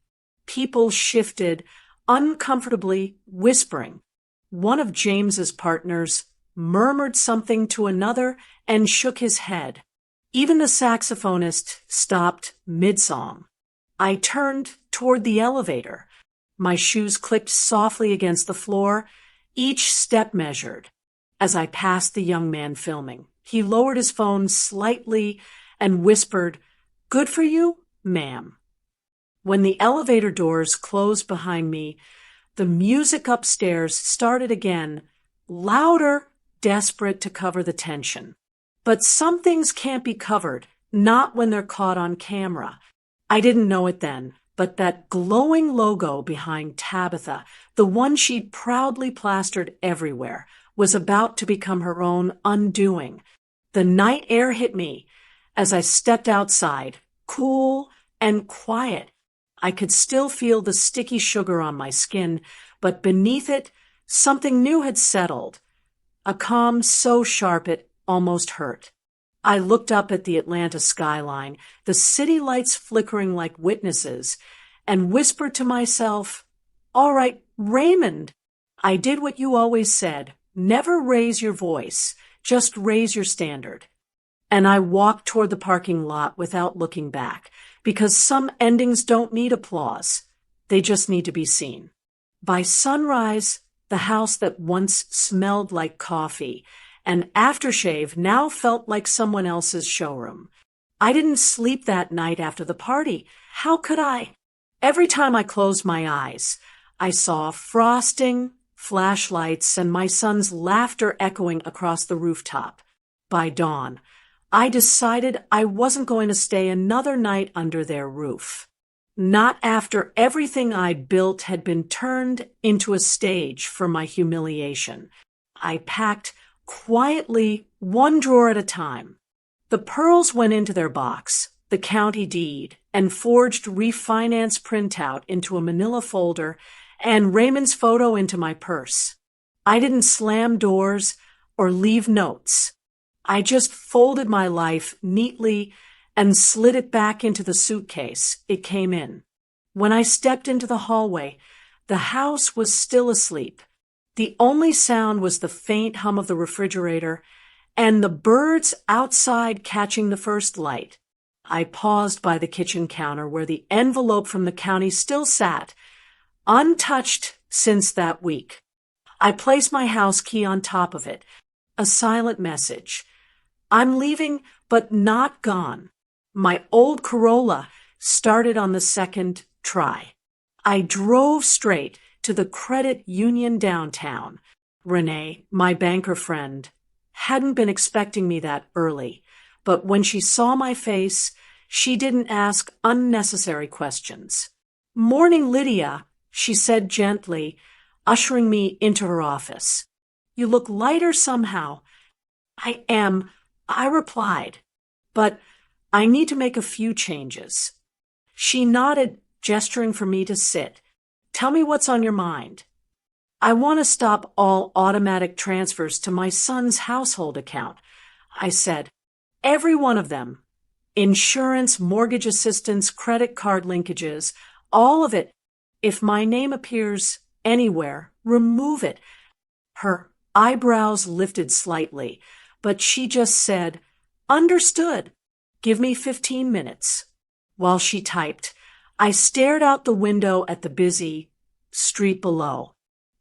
People shifted, uncomfortably whispering. One of James's partners murmured something to another and shook his head. Even the saxophonist stopped mid-song. I turned toward the elevator. My shoes clicked softly against the floor, each step measured. As I passed the young man filming, he lowered his phone slightly and whispered, "Good for you, ma'am." When the elevator doors closed behind me, the music upstairs started again, louder, desperate to cover the tension. But some things can't be covered, not when they're caught on camera. I didn't know it then, but that glowing logo behind Tabitha, the one she'd proudly plastered everywhere, was about to become her own undoing. The night air hit me as I stepped outside, cool and quiet. I could still feel the sticky sugar on my skin, but beneath it, something new had settled. A calm so sharp it almost hurt. I looked up at the Atlanta skyline, the city lights flickering like witnesses, and whispered to myself, "All right, Raymond, I did what you always said. Never raise your voice, just raise your standard." And I walked toward the parking lot without looking back, because some endings don't need applause. They just need to be seen. By sunrise, the house that once smelled like coffee and aftershave now felt like someone else's showroom. I didn't sleep that night after the party. How could I? Every time I closed my eyes, I saw frosting, flashlights, and my son's laughter echoing across the rooftop. By dawn, I decided I wasn't going to stay another night under their roof. Not after everything I'd built had been turned into a stage for my humiliation. I packed quietly, one drawer at a time. The pearls went into their box, the county deed, and forged refinance printout into a manila folder, and Raymond's photo into my purse. I didn't slam doors or leave notes. I just folded my life neatly and slid it back into the suitcase it came in. When I stepped into the hallway, the house was still asleep. The only sound was the faint hum of the refrigerator and the birds outside catching the first light. I paused by the kitchen counter where the envelope from the county still sat, untouched since that week. I placed my house key on top of it, a silent message. I'm leaving, but not gone. My old Corolla started on the second try. I drove straight to the credit union downtown. Renee, my banker friend, hadn't been expecting me that early, but when she saw my face, she didn't ask unnecessary questions. "Morning, Lydia," she said gently, ushering me into her office. "You look lighter somehow." "I am," I replied. But I need to make a few changes. She nodded, gesturing for me to sit. Tell me what's on your mind. I want to stop all automatic transfers to my son's household account, I said. Every one of them. Insurance, mortgage assistance, credit card linkages, all of it. If my name appears anywhere, remove it. Her eyebrows lifted slightly, but she just said, Understood. Give me 15 minutes. While she typed, I stared out the window at the busy street below.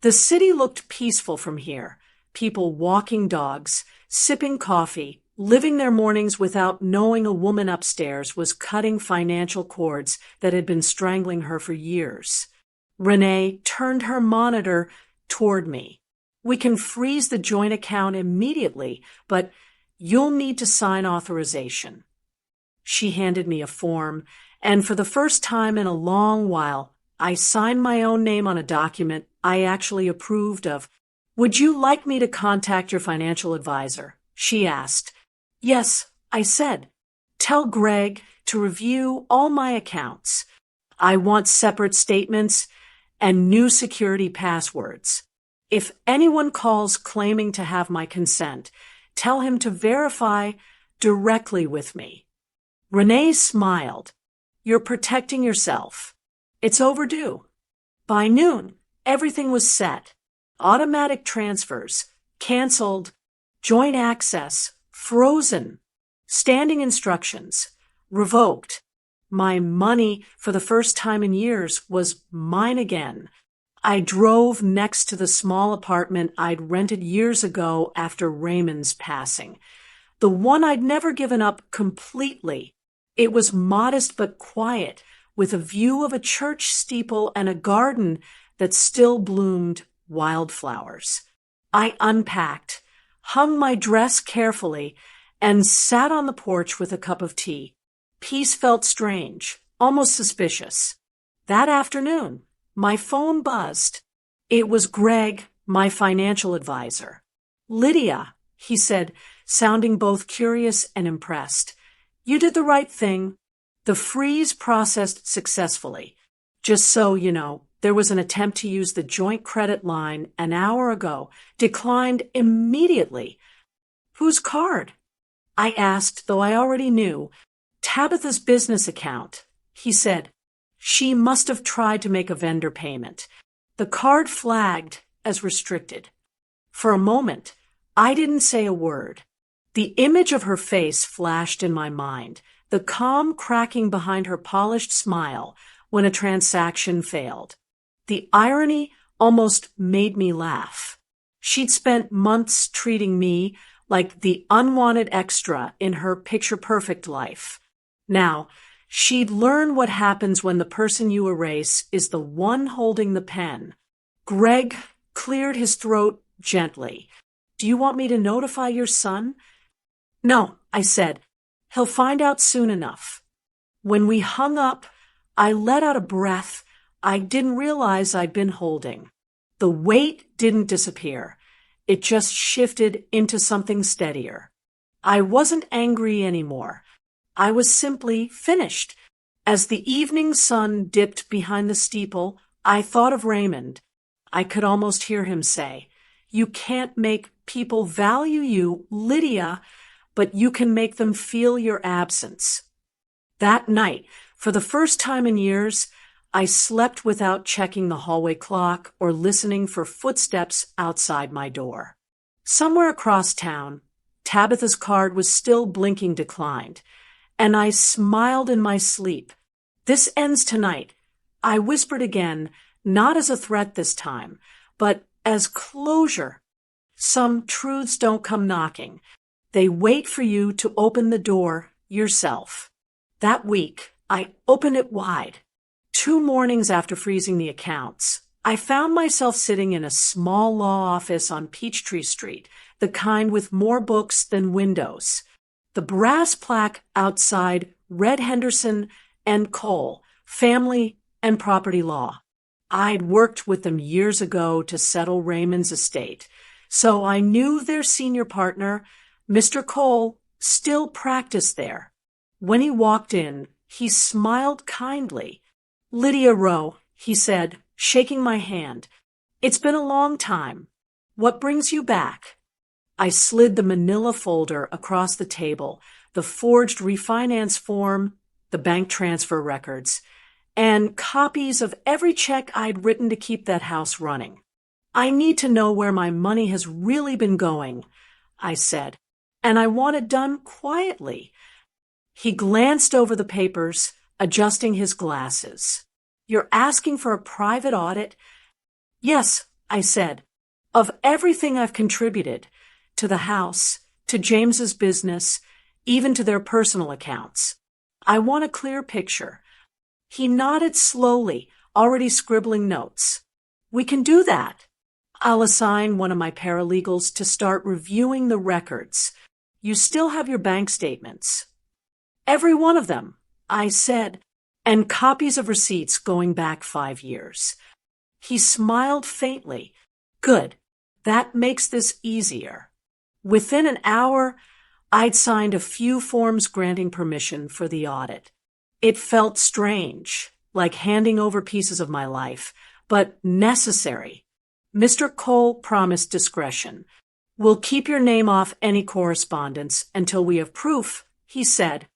The city looked peaceful from here. People walking dogs, sipping coffee, living their mornings without knowing a woman upstairs was cutting financial cords that had been strangling her for years. Renee turned her monitor toward me. We can freeze the joint account immediately, but you'll need to sign authorization. She handed me a form, and for the first time in a long while, I signed my own name on a document I actually approved of. Would you like me to contact your financial advisor? She asked. Yes, I said. Tell Greg to review all my accounts. I want separate statements and new security passwords. If anyone calls claiming to have my consent, tell him to verify directly with me. Renee smiled. You're protecting yourself. It's overdue. By noon, everything was set. Automatic transfers, canceled, joint access, frozen, standing instructions, revoked. My money, for the first time in years, was mine again. I drove next to the small apartment I'd rented years ago after Raymond's passing. The one I'd never given up completely. It was modest but quiet, with a view of a church steeple and a garden that still bloomed wildflowers. I unpacked, hung my dress carefully, and sat on the porch with a cup of tea. Peace felt strange, almost suspicious. That afternoon, my phone buzzed. It was Greg, my financial advisor. Lydia, he said, sounding both curious and impressed. You did the right thing. The freeze processed successfully. Just so you know, there was an attempt to use the joint credit line an hour ago, declined immediately. Whose card? I asked, though I already knew. Tabitha's business account. He said, she must have tried to make a vendor payment. The card flagged as restricted. For a moment, I didn't say a word. The image of her face flashed in my mind, the calm cracking behind her polished smile when a transaction failed. The irony almost made me laugh. She'd spent months treating me like the unwanted extra in her picture-perfect life. Now, she'd learn what happens when the person you erase is the one holding the pen. Greg cleared his throat gently. Do you want me to notify your son? No, I said. He'll find out soon enough. When we hung up, I let out a breath I didn't realize I'd been holding. The weight didn't disappear. It just shifted into something steadier. I wasn't angry anymore. I was simply finished. As the evening sun dipped behind the steeple, I thought of Raymond. I could almost hear him say, You can't make people value you, Lydia, but you can make them feel your absence. That night, for the first time in years, I slept without checking the hallway clock or listening for footsteps outside my door. Somewhere across town, Tabitha's card was still blinking declined, and I smiled in my sleep. This ends tonight. I whispered again, not as a threat this time, but as closure. Some truths don't come knocking. They wait for you to open the door yourself. That week, I opened it wide. 2 mornings after freezing the accounts, I found myself sitting in a small law office on Peachtree Street, the kind with more books than windows. The brass plaque outside read Henderson and Cole, Family and Property Law. I'd worked with them years ago to settle Raymond's estate, so I knew their senior partner, Mr. Cole, still practiced there. When he walked in, he smiled kindly. "Lydia Rowe," he said, shaking my hand. "It's been a long time. What brings you back?" I slid the manila folder across the table, the forged refinance form, the bank transfer records, and copies of every check I'd written to keep that house running. "I need to know where my money has really been going," I said, "and I want it done quietly." He glanced over the papers, adjusting his glasses. "You're asking for a private audit?" "Yes," I said, "of everything I've contributed, to the house, to James's business, even to their personal accounts. I want a clear picture." He nodded slowly, already scribbling notes. "We can do that. I'll assign one of my paralegals to start reviewing the records. You still have your bank statements?" "Every one of them," I said, "and copies of receipts going back 5 years. He smiled faintly. "Good. That makes this easier." Within an hour, I'd signed a few forms granting permission for the audit. It felt strange, like handing over pieces of my life, but necessary. Mr. Cole promised discretion. "We'll keep your name off any correspondence until we have proof," he said.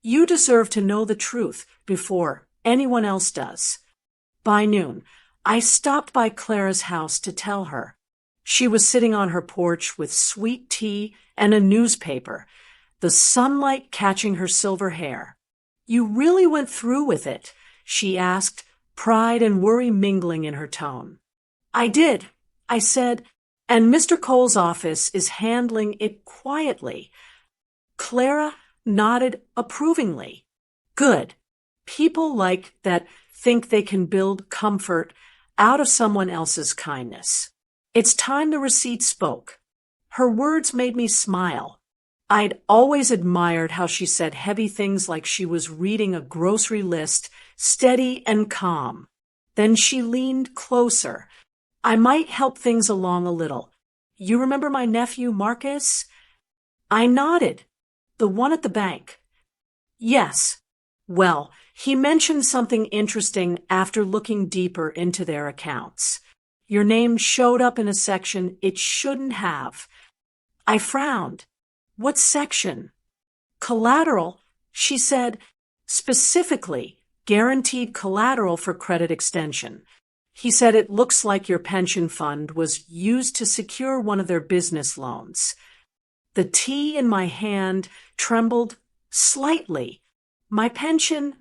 "You deserve to know the truth before anyone else does." By noon, I stopped by Clara's house to tell her. She was sitting on her porch with sweet tea and a newspaper, the sunlight catching her silver hair. "You really went through with it?" she asked, pride and worry mingling in her tone. "I did," I said, "and Mr. Cole's office is handling it quietly." Clara nodded approvingly. "Good. People like that think they can build comfort out of someone else's kindness." It's time the receipt spoke. Her words made me smile. I'd always admired how she said heavy things like she was reading a grocery list, steady and calm. Then she leaned closer. "I might help things along a little. You remember my nephew, Marcus?" I nodded. "The one at the bank?" "Yes. Well, he mentioned something interesting after looking deeper into their accounts. Your name showed up in a section it shouldn't have." I frowned. "What section?" "Collateral," she said, "specifically guaranteed collateral for credit extension." He said it looks like your pension fund was used to secure one of their business loans. The tea in my hand trembled slightly. "My pension?"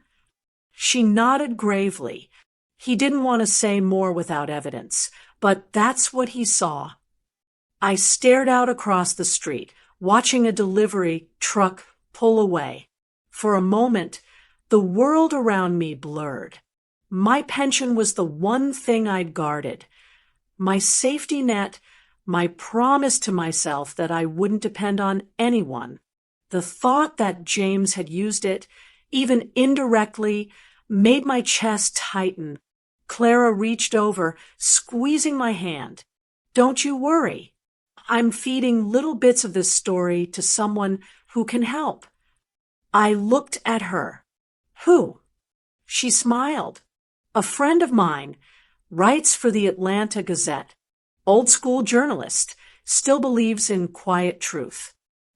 She nodded gravely. He didn't want to say more without evidence, but that's what he saw. I stared out across the street, watching a delivery truck pull away. For a moment, the world around me blurred. My pension was the one thing I'd guarded. My safety net, my promise to myself that I wouldn't depend on anyone. The thought that James had used it, even indirectly, made my chest tighten. Clara reached over, squeezing my hand. "Don't you worry. I'm feeding little bits of this story to someone who can help." I looked at her. "Who?" She smiled. "A friend of mine, writes for the Atlanta Gazette. Old school journalist, still believes in quiet truth."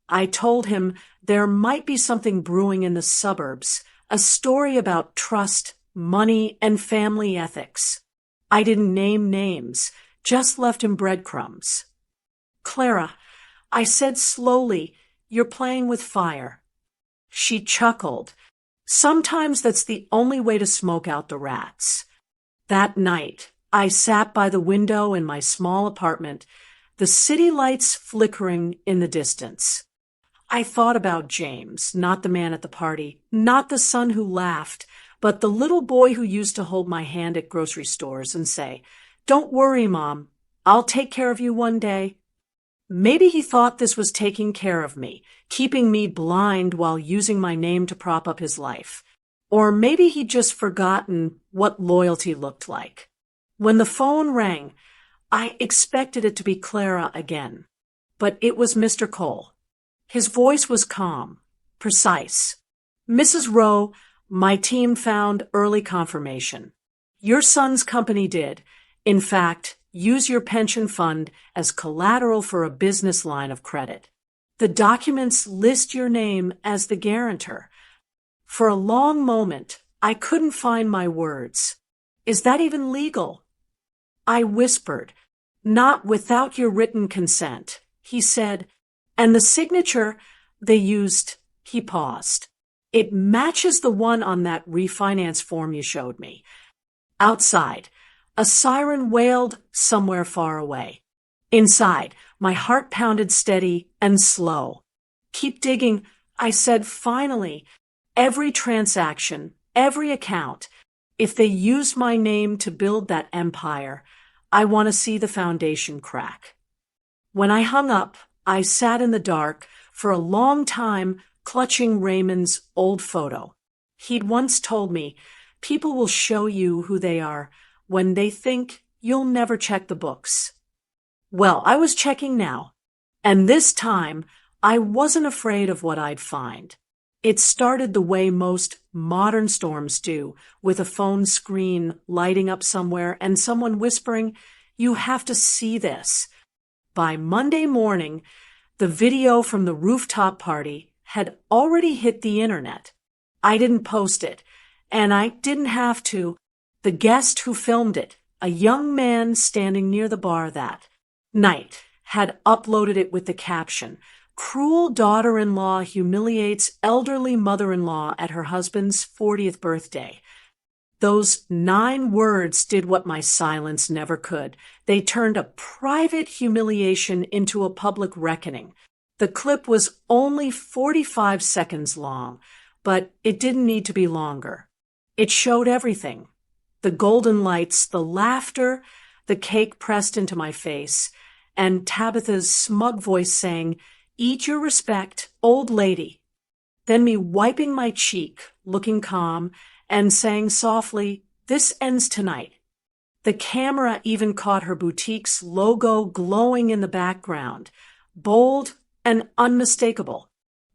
I told him there might be something brewing in the suburbs, a story about trust, money, and family ethics. I didn't name names, just left him breadcrumbs. "Clara," I said slowly, "you're playing with fire." She chuckled. "Sometimes that's the only way to smoke out the rats." That night, I sat by the window in my small apartment, the city lights flickering in the distance. I thought about James, not the man at the party, not the son who laughed, but the little boy who used to hold my hand at grocery stores and say, "Don't worry, Mom, I'll take care of you one day." Maybe he thought this was taking care of me, keeping me blind while using my name to prop up his life. Or maybe he'd just forgotten what loyalty looked like. When the phone rang, I expected it to be Clara again. But it was Mr. Cole. His voice was calm, precise. Mrs. Rowe, my team found early confirmation. Your son's company did, in fact, use your pension fund as collateral for a business line of credit. The documents list your name as the guarantor. For a long moment, I couldn't find my words. Is that even legal? I whispered, not without your written consent. He said, and the signature they used, he paused. It matches the one on that refinance form you showed me. Outside, a siren wailed somewhere far away. Inside, my heart pounded steady and slow. Keep digging, I said finally. Every transaction, every account, if they used my name to build that empire, I want to see the foundation crack. When I hung up, I sat in the dark for a long time, clutching Raymond's old photo. He'd once told me, people will show you who they are when they think you'll never check the books. Well, I was checking now, and this time I wasn't afraid of what I'd find. It started the way most modern storms do, with a phone screen lighting up somewhere and someone whispering, "You have to see this." By Monday morning, the video from the rooftop party had already hit the internet. I didn't post it, and I didn't have to. The guest who filmed it, a young man standing near the bar that night, had uploaded it with the caption, "Cruel daughter-in-law humiliates elderly mother-in-law at her husband's 40th birthday." Those 9 words did what my silence never could. They turned a private humiliation into a public reckoning. The clip was only 45 seconds long, but it didn't need to be longer. It showed everything. The golden lights, the laughter, the cake pressed into my face, and Tabitha's smug voice saying, "Eat your respect, old lady." Then me wiping my cheek, looking calm, and saying softly, "This ends tonight." The camera even caught her boutique's logo glowing in the background, bold and unmistakable.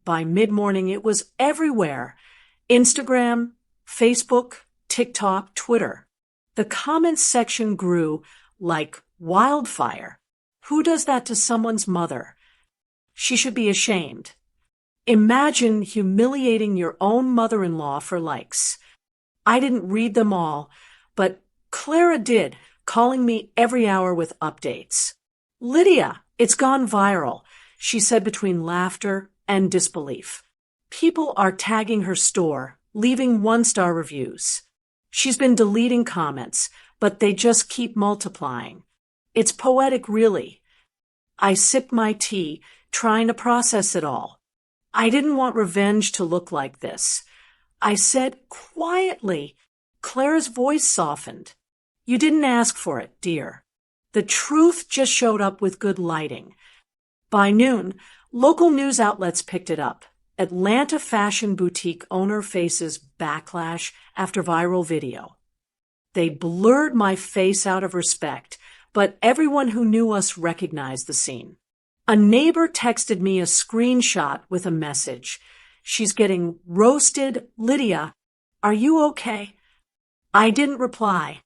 By mid-morning, it was everywhere. Instagram, Facebook, TikTok, Twitter. The comments section grew like wildfire. Who does that to someone's mother? She should be ashamed. Imagine humiliating your own mother-in-law for likes. I didn't read them all, but Clara did, calling me every hour with updates. "Lydia, it's gone viral," she said between laughter and disbelief. "People are tagging her store, leaving 1-star reviews. She's been deleting comments, but they just keep multiplying. It's poetic, really." I sipped my tea, trying to process it all. I didn't want revenge to look like this. I said quietly. Clara's voice softened. "You didn't ask for it, dear. The truth just showed up with good lighting." By noon, local news outlets picked it up. Atlanta fashion boutique owner faces backlash after viral video. They blurred my face out of respect, but everyone who knew us recognized the scene. A neighbor texted me a screenshot with a message. "She's getting roasted. Lydia, are you okay?" I didn't reply.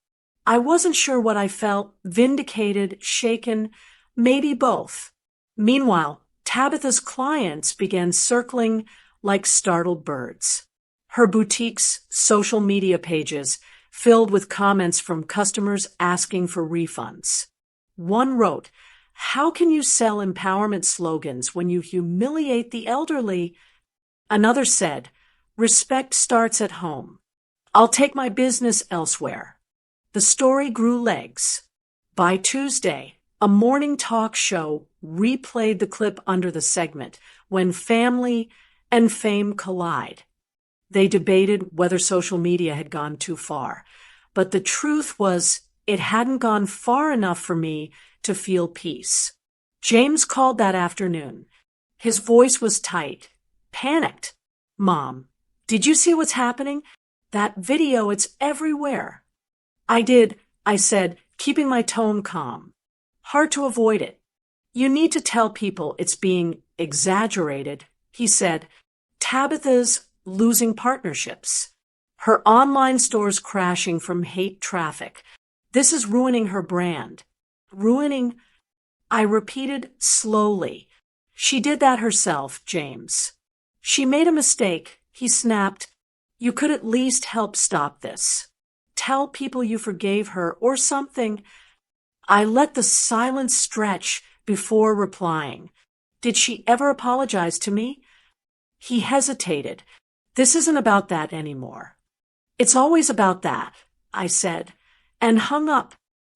I wasn't sure what I felt, vindicated, shaken, maybe both. Meanwhile, Tabitha's clients began circling like startled birds. Her boutique's social media pages filled with comments from customers asking for refunds. One wrote, "How can you sell empowerment slogans when you humiliate the elderly?" Another said, "Respect starts at home. I'll take my business elsewhere." The story grew legs. By Tuesday, a morning talk show replayed the clip under the segment, "When Family and Fame Collide." They debated whether social media had gone too far, but the truth was it hadn't gone far enough for me to feel peace. James called that afternoon. His voice was tight, panicked. "Mom, did you see what's happening? That video, it's everywhere." "I did," I said, keeping my tone calm. "Hard to avoid it. You need to tell people it's being exaggerated," he said. "Tabitha's losing partnerships. Her online stores crashing from hate traffic. This is ruining her brand. Ruining, I repeated slowly. She did that herself, James. She made a mistake, he snapped. You could at least help stop this. Tell people you forgave her or something. I let the silence stretch before replying. Did she ever apologize to me? He hesitated. This isn't about that anymore. It's always about that, I said, and hung up.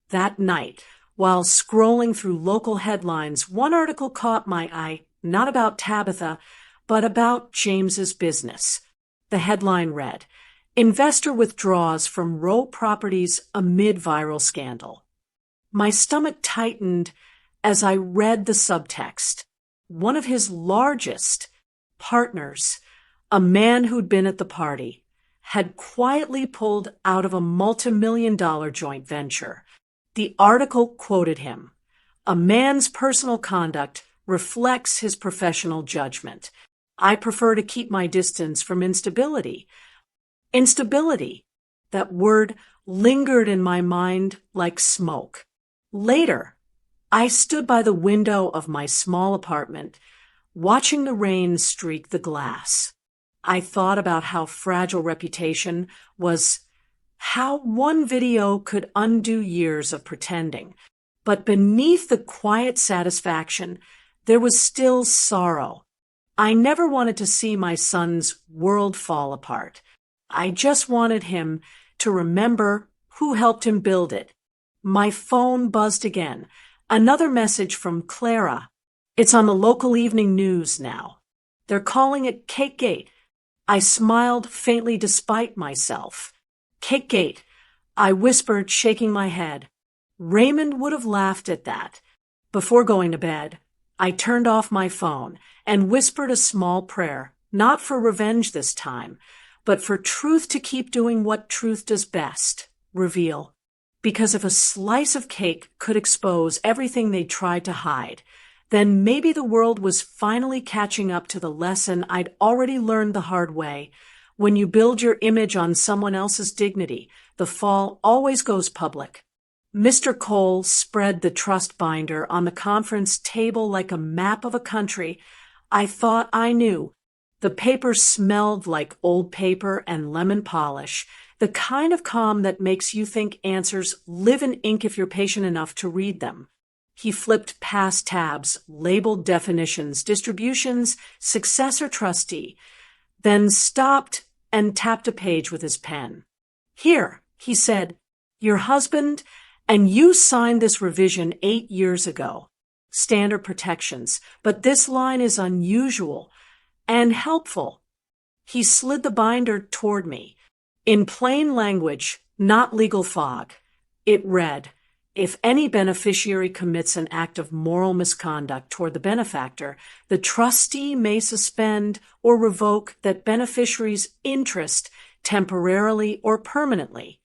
That night, while scrolling through local headlines, one article caught my eye, not about Tabitha, but about James's business. The headline read, Investor withdraws from Row Properties amid viral scandal. My stomach tightened as I read the subtext. One of his largest partners, a man who'd been at the party, had quietly pulled out of a multi-million-dollar joint venture. The article quoted him. A man's personal conduct reflects his professional judgment. I prefer to keep my distance from instability. Instability. That word lingered in my mind like smoke. Later, I stood by the window of my small apartment, watching the rain streak the glass. I thought about how fragile reputation was, how one video could undo years of pretending. But beneath the quiet satisfaction, there was still sorrow. I never wanted to see my son's world fall apart. I just wanted him to remember who helped him build it. My phone buzzed again. Another message from Clara. It's on the local evening news now. They're calling it Cakegate. I smiled faintly despite myself. Cakegate, I whispered, shaking my head. Raymond would have laughed at that. Before going to bed, I turned off my phone and whispered a small prayer, not for revenge this time, but for truth to keep doing what truth does best, reveal. Because if a slice of cake could expose everything they tried to hide, then maybe the world was finally catching up to the lesson I'd already learned the hard way. When you build your image on someone else's dignity, the fall always goes public. Mr. Cole spread the trust binder on the conference table like a map of a country I thought I knew. The paper smelled like old paper and lemon polish, the kind of calm that makes you think answers live in ink if you're patient enough to read them. He flipped past tabs, labeled definitions, distributions, successor trustee, then stopped and tapped a page with his pen. Here, he said, your husband and you signed this revision 8 years ago. Standard protections, but this line is unusual and helpful. He slid the binder toward me. In plain language, not legal fog, it read, if any beneficiary commits an act of moral misconduct toward the benefactor, the trustee may suspend or revoke that beneficiary's interest temporarily or permanently.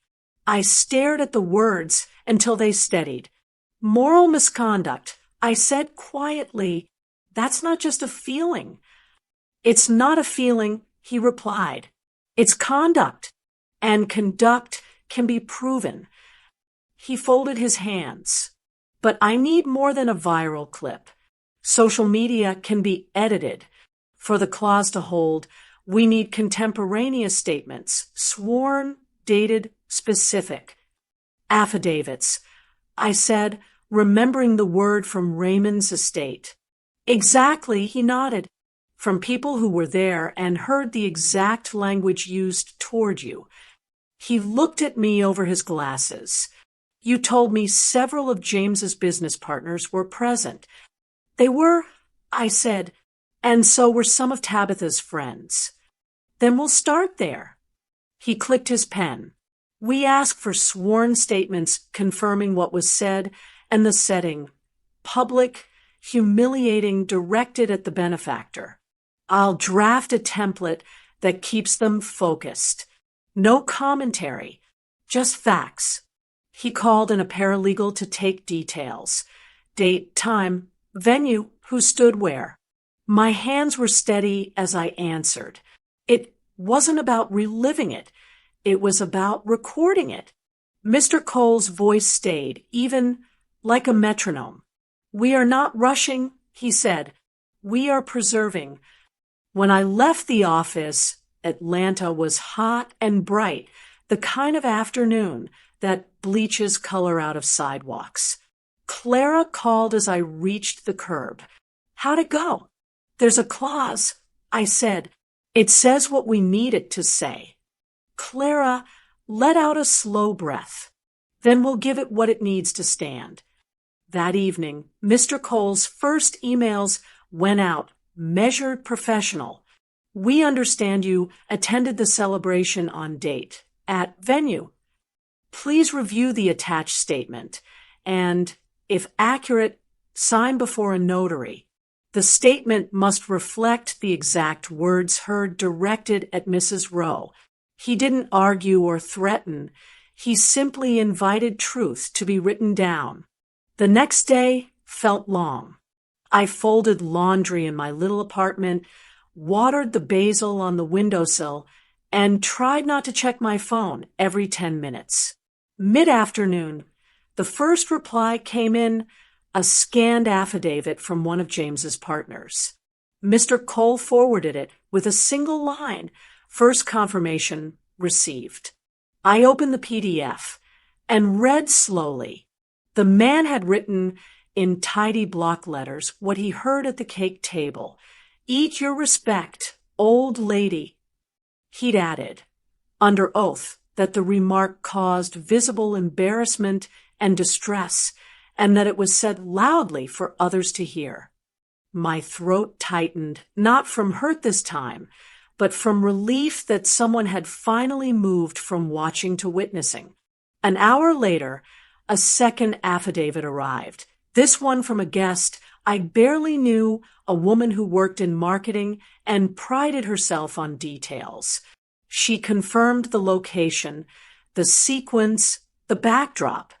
I stared at the words until they steadied. Moral misconduct, I said quietly, that's not just a feeling. It's not a feeling, he replied. It's conduct, and conduct can be proven. He folded his hands. But I need more than a viral clip. Social media can be edited. For the clause to hold, we need contemporaneous statements, sworn, dated, specific. Affidavits, I said, remembering the word from Raymond's estate. Exactly, he nodded. From people who were there and heard the exact language used toward you. He looked at me over his glasses. You told me several of James's business partners were present. They were, I said, and so were some of Tabitha's friends. Then we'll start there. He clicked his pen. We ask for sworn statements confirming what was said and the setting. Public, humiliating, directed at the benefactor. I'll draft a template that keeps them focused. No commentary, just facts. He called in a paralegal to take details. Date, time, venue, who stood where. My hands were steady as I answered. It wasn't about reliving it. It was about recording it. Mr. Cole's voice stayed, even like a metronome. "We are not rushing," he said. "We are preserving." When I left the office, Atlanta was hot and bright, the kind of afternoon that bleaches color out of sidewalks. Clara called as I reached the curb. "How'd it go?" "There's a clause," I said. "It says what we need it to say." Clara let out a slow breath. "Then we'll give it what it needs to stand." That evening, Mr. Cole's first emails went out, measured, professional. "We understand you attended the celebration on date, at venue. Please review the attached statement and, if accurate, sign before a notary. The statement must reflect the exact words heard directed at Mrs. Rowe." He didn't argue or threaten. He simply invited truth to be written down. The next day felt long. I folded laundry in my little apartment, watered the basil on the windowsill, and tried not to check my phone every 10 minutes. Mid-afternoon, the first reply came in, a scanned affidavit from one of James's partners. Mr. Cole forwarded it with a single line, "First confirmation received." I opened the PDF and read slowly. The man had written in tidy block letters what he heard at the cake table. "Eat your respect, old lady." He'd added, under oath, that the remark caused visible embarrassment and distress, and that it was said loudly for others to hear. My throat tightened, not from hurt this time, but from relief that someone had finally moved from watching to witnessing. An hour later, a second affidavit arrived, this one from a guest I barely knew, a woman who worked in marketing and prided herself on details. She confirmed the location, the sequence, the backdrop.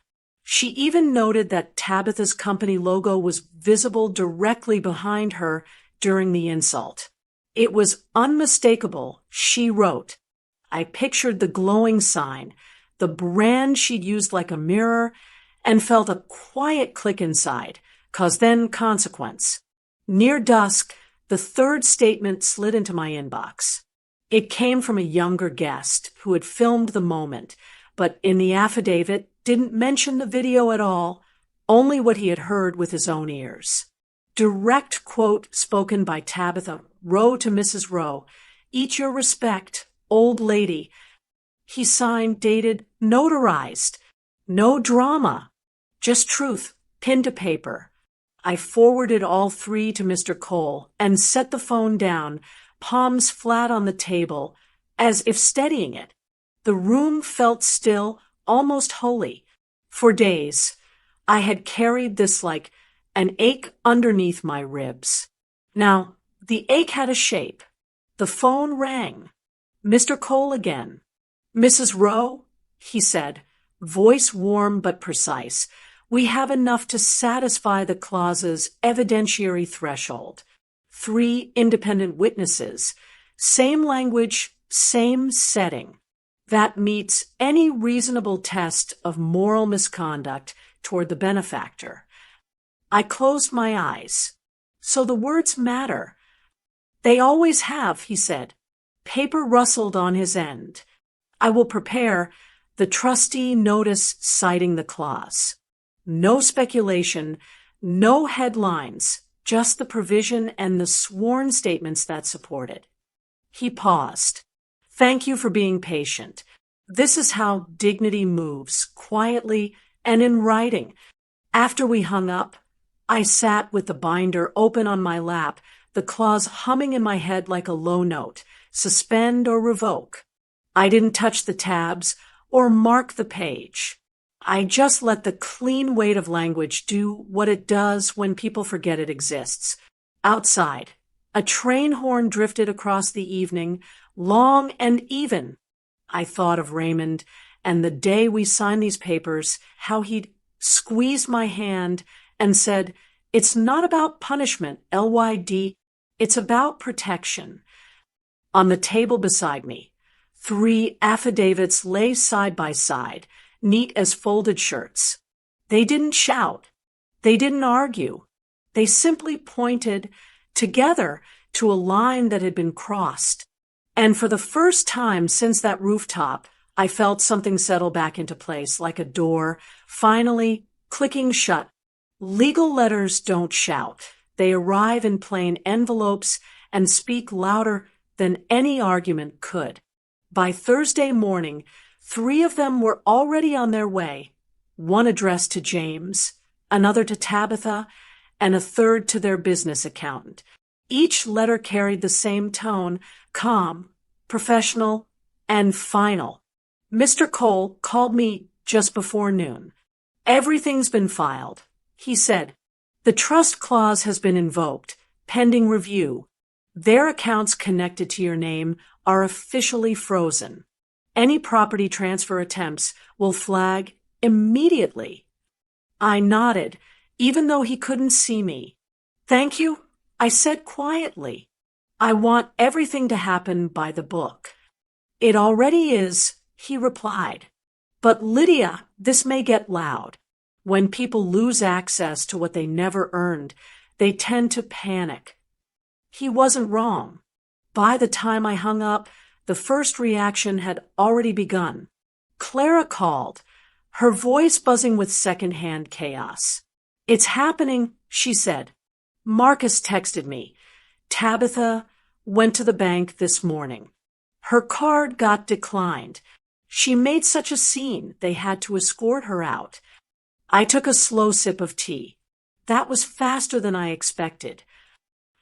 She even noted that Tabitha's company logo was visible directly behind her during the insult. It was unmistakable, she wrote. I pictured the glowing sign, the brand she'd used like a mirror, and felt a quiet click inside, cause then consequence. Near dusk, the third statement slid into my inbox. It came from a younger guest who had filmed the moment, but in the affidavit didn't mention the video at all, only what he had heard with his own ears. Direct quote spoken by Tabitha Rowe to Mrs. Rowe. "Eat your respect, old lady." He signed, dated, notarized. No drama. Just truth, pinned to paper. I forwarded all three to Mr. Cole and set the phone down, palms flat on the table, as if steadying it. The room felt still, almost holy. For days, I had carried this like an ache underneath my ribs. Now, the ache had a shape. The phone rang. Mr. Cole again. "Mrs. Rowe," he said, voice warm but precise. "We have enough to satisfy the clause's evidentiary threshold. 3 independent witnesses, same language, same setting. That meets any reasonable test of moral misconduct toward the benefactor." I closed my eyes. So the words matter. "They always have," he said. Paper rustled on his end. "I will prepare the trustee notice citing the clause. No speculation, no headlines, just the provision and the sworn statements that support it." He paused. "Thank you for being patient. This is how dignity moves, quietly and in writing." After we hung up, I sat with the binder open on my lap, the clause humming in my head like a low note, suspend or revoke. I didn't touch the tabs or mark the page. I just let the clean weight of language do what it does when people forget it exists. Outside, a train horn drifted across the evening, long and even. I thought of Raymond and the day we signed these papers, how he'd squeezed my hand and said, "It's not about punishment, LYD, it's about protection." On the table beside me, 3 affidavits lay side by side, neat as folded shirts. They didn't shout. They didn't argue. They simply pointed together to a line that had been crossed. And for the first time since that rooftop, I felt something settle back into place, like a door finally clicking shut. Legal letters don't shout. They arrive in plain envelopes and speak louder than any argument could. By Thursday morning, 3 of them were already on their way, one addressed to James, another to Tabitha, and a third to their business accountant. Each letter carried the same tone, calm, professional, and final. Mr. Cole called me just before noon. "Everything's been filed," he said. "The trust clause has been invoked, pending review. Their accounts connected to your name are officially frozen. Any property transfer attempts will flag immediately." I nodded, even though he couldn't see me. "Thank you," I said quietly. "I want everything to happen by the book." "It already is," he replied. "But Lydia, this may get loud. When people lose access to what they never earned, they tend to panic." He wasn't wrong. By the time I hung up, the first reaction had already begun. Clara called, her voice buzzing with secondhand chaos. "It's happening," she said. "Marcus texted me. Tabitha went to the bank this morning. Her card got declined. She made such a scene, they had to escort her out." I took a slow sip of tea. That was faster than I expected.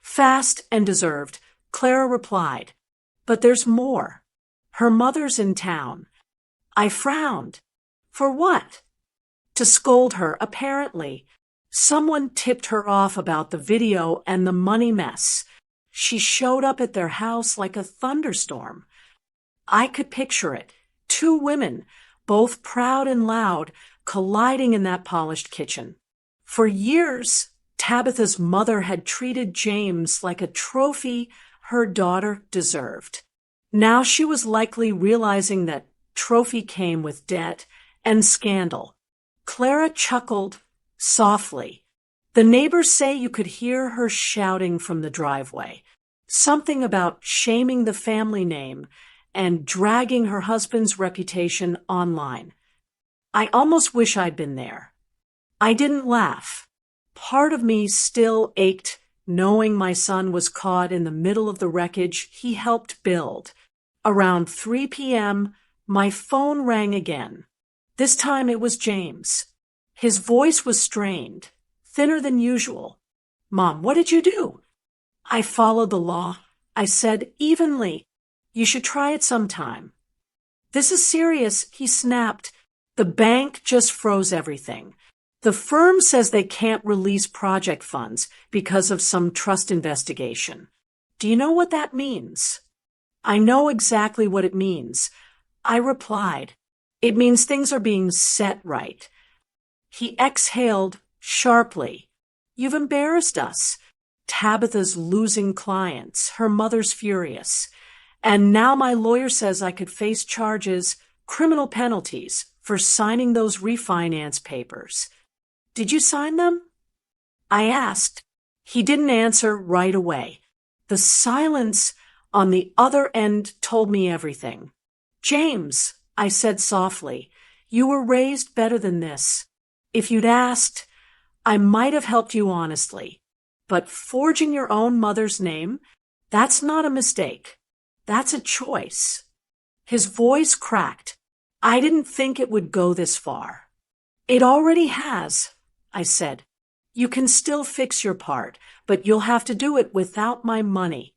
"Fast and deserved," Clara replied. "But there's more. Her mother's in town." I frowned. "For what?" "To scold her, apparently. Someone tipped her off about the video and the money mess. She showed up at their house like a thunderstorm." I could picture it. 2 women, both proud and loud, colliding in that polished kitchen. For years, Tabitha's mother had treated James like a trophy her daughter deserved. Now she was likely realizing that trophy came with debt and scandal. Clara chuckled softly. "The neighbors say you could hear her shouting from the driveway. Something about shaming the family name and dragging her husband's reputation online." I almost wish I'd been there. I didn't laugh. Part of me still ached knowing my son was caught in the middle of the wreckage he helped build. Around 3 p.m., my phone rang again. This time it was James. His voice was strained, thinner than usual. "Mom, what did you do?" "I followed the law," I said evenly. "You should try it sometime." "This is serious," he snapped. "The bank just froze everything. The firm says they can't release project funds because of some trust investigation. Do you know what that means?" "I know exactly what it means," I replied. "It means things are being set right." He exhaled sharply. "You've embarrassed us. Tabitha's losing clients. Her mother's furious. And now my lawyer says I could face charges, criminal penalties, for signing those refinance papers." "Did you sign them?" I asked. He didn't answer right away. The silence on the other end told me everything. "James," I said softly, "you were raised better than this. If you'd asked, I might have helped you honestly. But forging your own mother's name, that's not a mistake. That's a choice." His voice cracked. "I didn't think it would go this far." "It already has," I said. "You can still fix your part, but you'll have to do it without my money."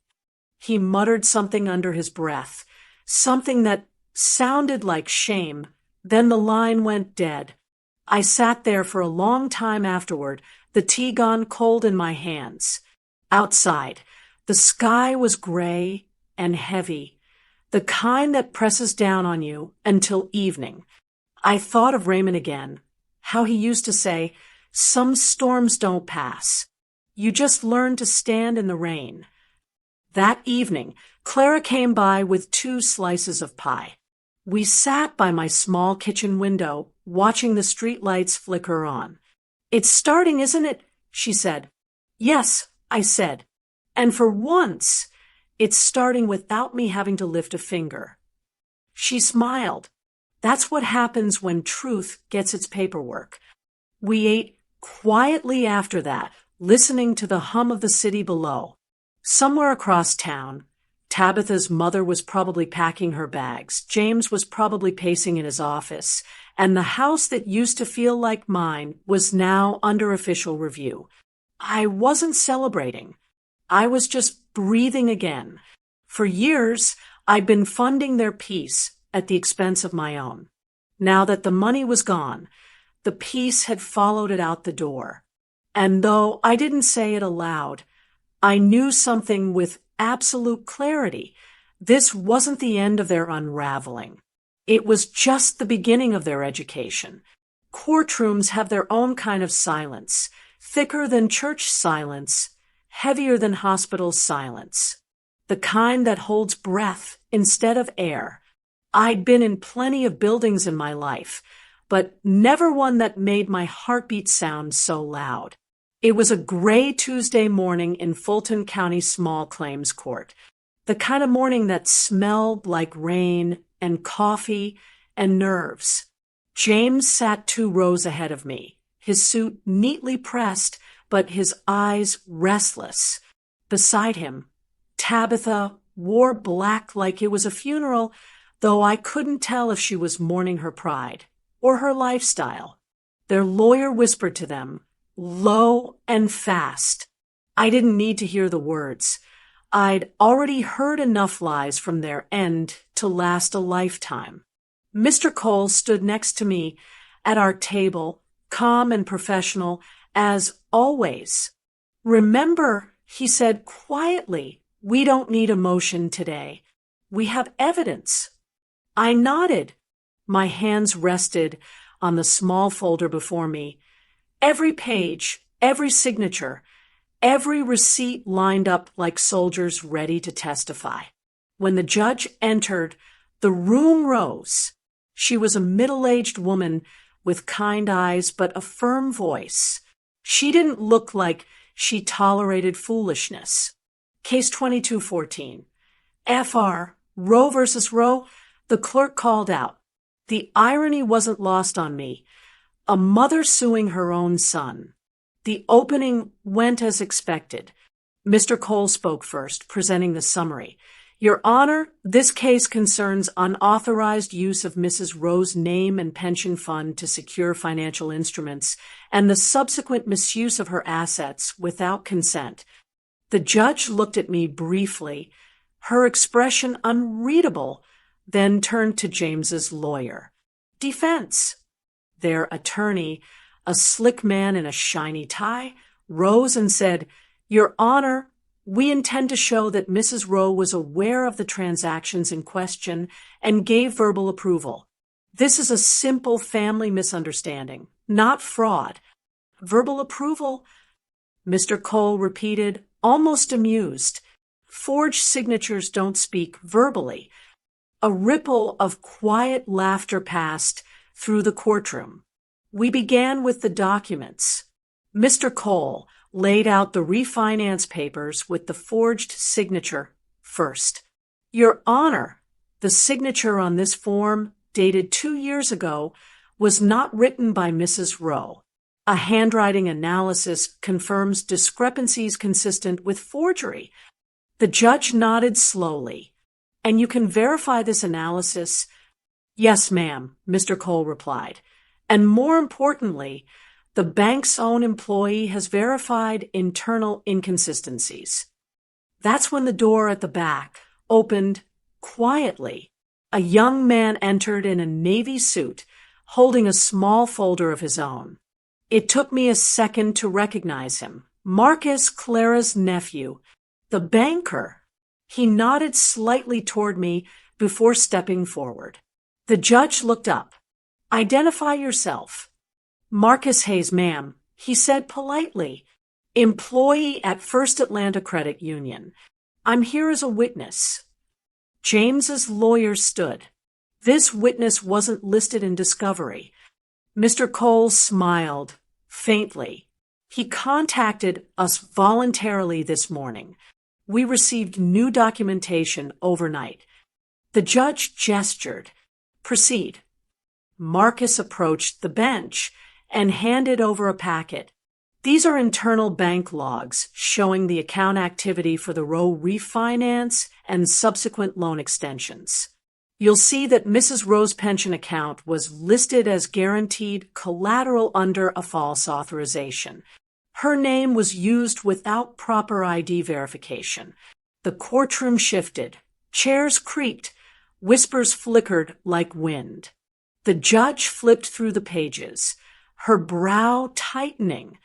He muttered something under his breath, something that sounded like shame. Then the line went dead. I sat there for a long time afterward, the tea gone cold in my hands. Outside, the sky was gray and heavy, the kind that presses down on you until evening. I thought of Raymond again, how he used to say, "Some storms don't pass. You just learn to stand in the rain." That evening, Clara came by with 2 slices of pie. We sat by my small kitchen window, watching the streetlights flicker on. "It's starting, isn't it?" she said. "Yes," I said. "And for once, it's starting without me having to lift a finger." She smiled. That's what happens when truth gets its paperwork. We ate quietly after that, listening to the hum of the city below. Somewhere across town, Tabitha's mother was probably packing her bags, James was probably pacing in his office, and the house that used to feel like mine was now under official review. I wasn't celebrating. I was just breathing again. For years, I'd been funding their peace at the expense of my own. Now that the money was gone, the peace had followed it out the door. And though I didn't say it aloud, I knew something with absolute clarity. This wasn't the end of their unraveling. It was just the beginning of their education. Courtrooms have their own kind of silence, thicker than church silence, heavier than hospital silence, the kind that holds breath instead of air. I'd been in plenty of buildings in my life, but never one that made my heartbeat sound so loud. It was a gray Tuesday morning in Fulton County Small Claims Court, the kind of morning that smelled like rain and coffee and nerves. James sat 2 rows ahead of me, his suit neatly pressed, but his eyes restless. Beside him, Tabitha wore black like it was a funeral, though I couldn't tell if she was mourning her pride or her lifestyle. Their lawyer whispered to them, low and fast. I didn't need to hear the words. I'd already heard enough lies from their end to last a lifetime. Mr. Cole stood next to me at our table, calm and professional as always. "Remember," he said quietly, "we don't need emotion today. We have evidence." I nodded. My hands rested on the small folder before me. Every page, every signature, every receipt lined up like soldiers ready to testify. When the judge entered, the room rose. She was a middle-aged woman with kind eyes but a firm voice. She didn't look like she tolerated foolishness. Case 2214. Fr. Roe versus Roe, the clerk called out. The irony wasn't lost on me. A mother suing her own son. The opening went as expected. Mr. Cole spoke first, presenting the summary. "Your Honor, this case concerns unauthorized use of Mrs. Roe's name and pension fund to secure financial instruments and the subsequent misuse of her assets without consent." The judge looked at me briefly, her expression unreadable, then turned to James's lawyer. "Defense." Their attorney, a slick man in a shiny tie, rose and said, "Your Honor, we intend to show that Mrs. Roe was aware of the transactions in question and gave verbal approval. This is a simple family misunderstanding, not fraud." "Verbal approval?" Mr. Cole repeated, almost amused. "Forged signatures don't speak verbally." A ripple of quiet laughter passed through the courtroom. We began with the documents. Mr. Cole laid out the refinance papers with the forged signature first. "Your Honor, the signature on this form, dated 2 years ago, was not written by Mrs. Roe. A handwriting analysis confirms discrepancies consistent with forgery." The judge nodded slowly. "And you can verify this analysis?" "Yes, ma'am," Mr. Cole replied. "And more importantly, the bank's own employee has verified internal inconsistencies." That's when the door at the back opened quietly. A young man entered in a navy suit, holding a small folder of his own. It took me a second to recognize him. Marcus, Clara's nephew, the banker. He nodded slightly toward me before stepping forward. The judge looked up. "Identify yourself." "Marcus Hayes, ma'am," he said politely. "Employee at First Atlanta Credit Union." I'm here as a witness. James's lawyer stood. This witness wasn't listed in discovery. Mr. Cole smiled, faintly. He contacted us voluntarily this morning. We received new documentation overnight. The judge gestured. Proceed. Marcus approached the bench and handed over a packet. These are internal bank logs showing the account activity for the Rowe refinance and subsequent loan extensions. You'll see that Mrs. Rowe's pension account was listed as guaranteed collateral under a false authorization. Her name was used without proper ID verification. The courtroom shifted. Chairs creaked. Whispers flickered like wind. The judge flipped through the pages, her brow tightening.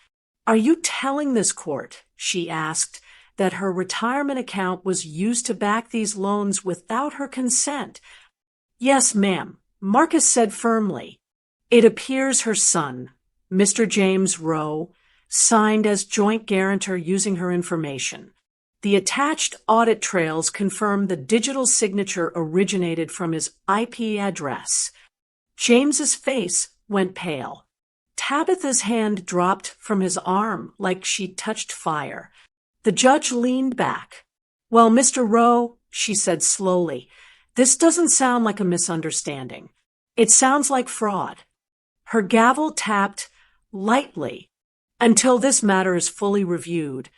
Are you telling this court, she asked, that her retirement account was used to back these loans without her consent? Yes, ma'am, Marcus said firmly. It appears her son, Mr. James Rowe, signed as joint guarantor using her information. The attached audit trails confirm the digital signature originated from his IP address. James's face went pale. Tabitha's hand dropped from his arm like she touched fire. The judge leaned back. Well, Mr. Rowe, she said slowly, this doesn't sound like a misunderstanding. It sounds like fraud. Her gavel tapped lightly. Until this matter is fully reviewed,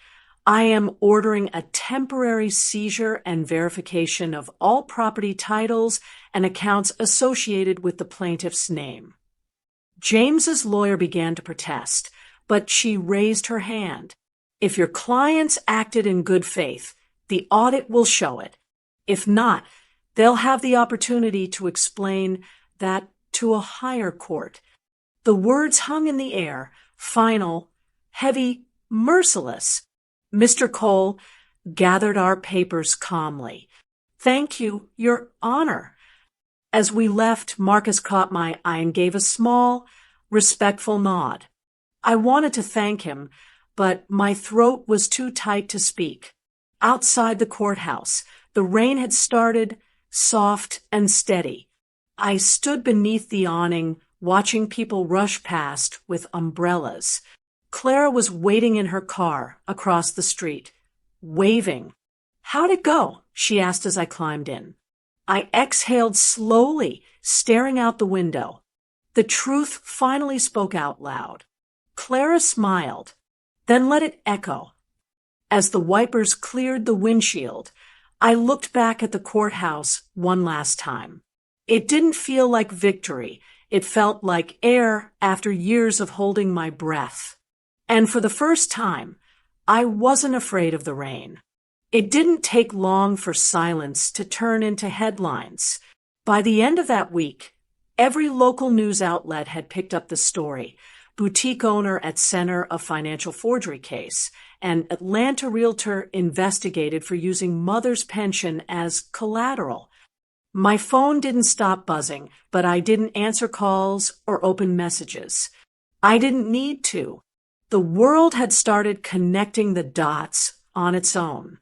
I am ordering a temporary seizure and verification of all property titles and accounts associated with the plaintiff's name. James's lawyer began to protest, but she raised her hand. If your clients acted in good faith, the audit will show it. If not, they'll have the opportunity to explain that to a higher court. The words hung in the air, final, heavy, merciless. Mr. Cole gathered our papers calmly. Thank you, Your Honor. As we left, Marcus caught my eye and gave a small, respectful nod. I wanted to thank him, but my throat was too tight to speak. Outside the courthouse, the rain had started, soft and steady. I stood beneath the awning, watching people rush past with umbrellas. Clara was waiting in her car across the street, waving. How'd it go? She asked as I climbed in. I exhaled slowly, staring out the window. The truth finally spoke out loud. Clara smiled, then let it echo. As the wipers cleared the windshield, I looked back at the courthouse one last time. It didn't feel like victory. It felt like air after years of holding my breath. And for the first time, I wasn't afraid of the rain. It didn't take long for silence to turn into headlines. By the end of that week, every local news outlet had picked up the story. Boutique owner at center of financial forgery case, and Atlanta realtor investigated for using mother's pension as collateral. My phone didn't stop buzzing, but I didn't answer calls or open messages. I didn't need to. The world had started connecting the dots on its own.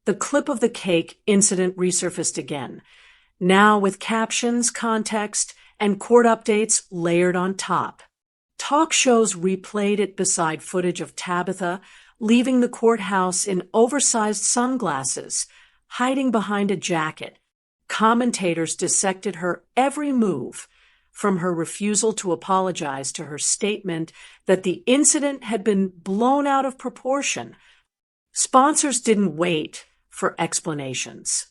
The clip of the cake incident resurfaced again, now with captions, context, and court updates layered on top. Talk shows replayed it beside footage of Tabitha leaving the courthouse in oversized sunglasses, hiding behind a jacket. Commentators dissected her every move, from her refusal to apologize to her statement that the incident had been blown out of proportion. Sponsors didn't wait for explanations.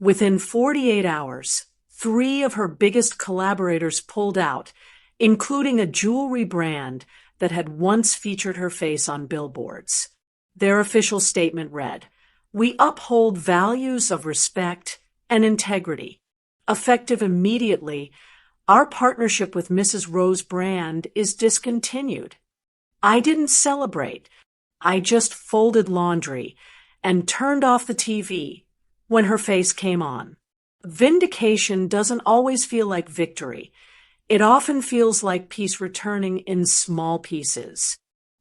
Within 48 hours, 3 of her biggest collaborators pulled out, including a jewelry brand that had once featured her face on billboards. Their official statement read, "We uphold values of respect and integrity. Effective immediately, our partnership with Mrs. Rowe's brand is discontinued." I didn't celebrate. I just folded laundry and turned off the TV when her face came on. Vindication doesn't always feel like victory. It often feels like peace returning in small pieces.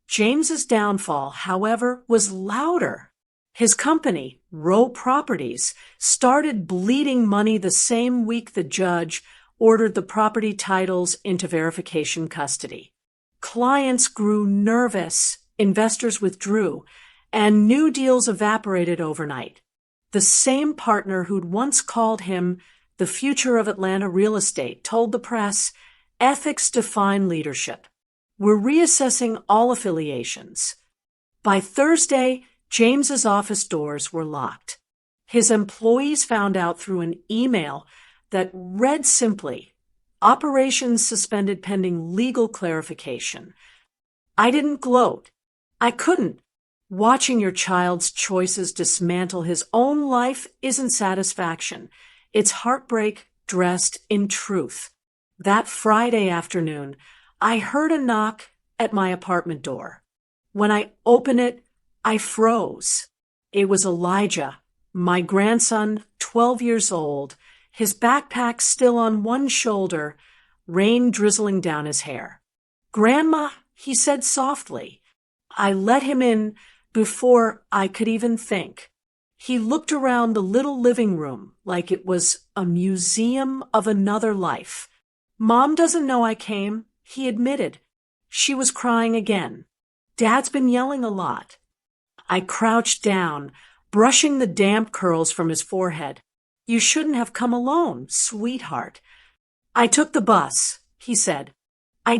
James's downfall, however, was louder. His company, Rowe Properties, started bleeding money the same week the judge ordered the property titles into verification custody. Clients grew nervous, investors withdrew, and new deals evaporated overnight. The same partner who'd once called him the future of Atlanta real estate told the press, "Ethics define leadership. We're reassessing all affiliations." By Thursday, James's office doors were locked. His employees found out through an email that read simply, "Operations suspended pending legal clarification." I didn't gloat. I couldn't. Watching your child's choices dismantle his own life isn't satisfaction. It's heartbreak dressed in truth. That Friday afternoon, I heard a knock at my apartment door. When I opened it, I froze. It was Elijah, my grandson, 12 years old, his backpack still on one shoulder, rain drizzling down his hair. "Grandma," he said softly. I let him in before I could even think. He looked around the little living room like it was a museum of another life. "Mom doesn't know I came," he admitted. She was crying again. "Dad's been yelling a lot." I crouched down, brushing the damp curls from his forehead. "You shouldn't have come alone, sweetheart." "I took the bus," he said. I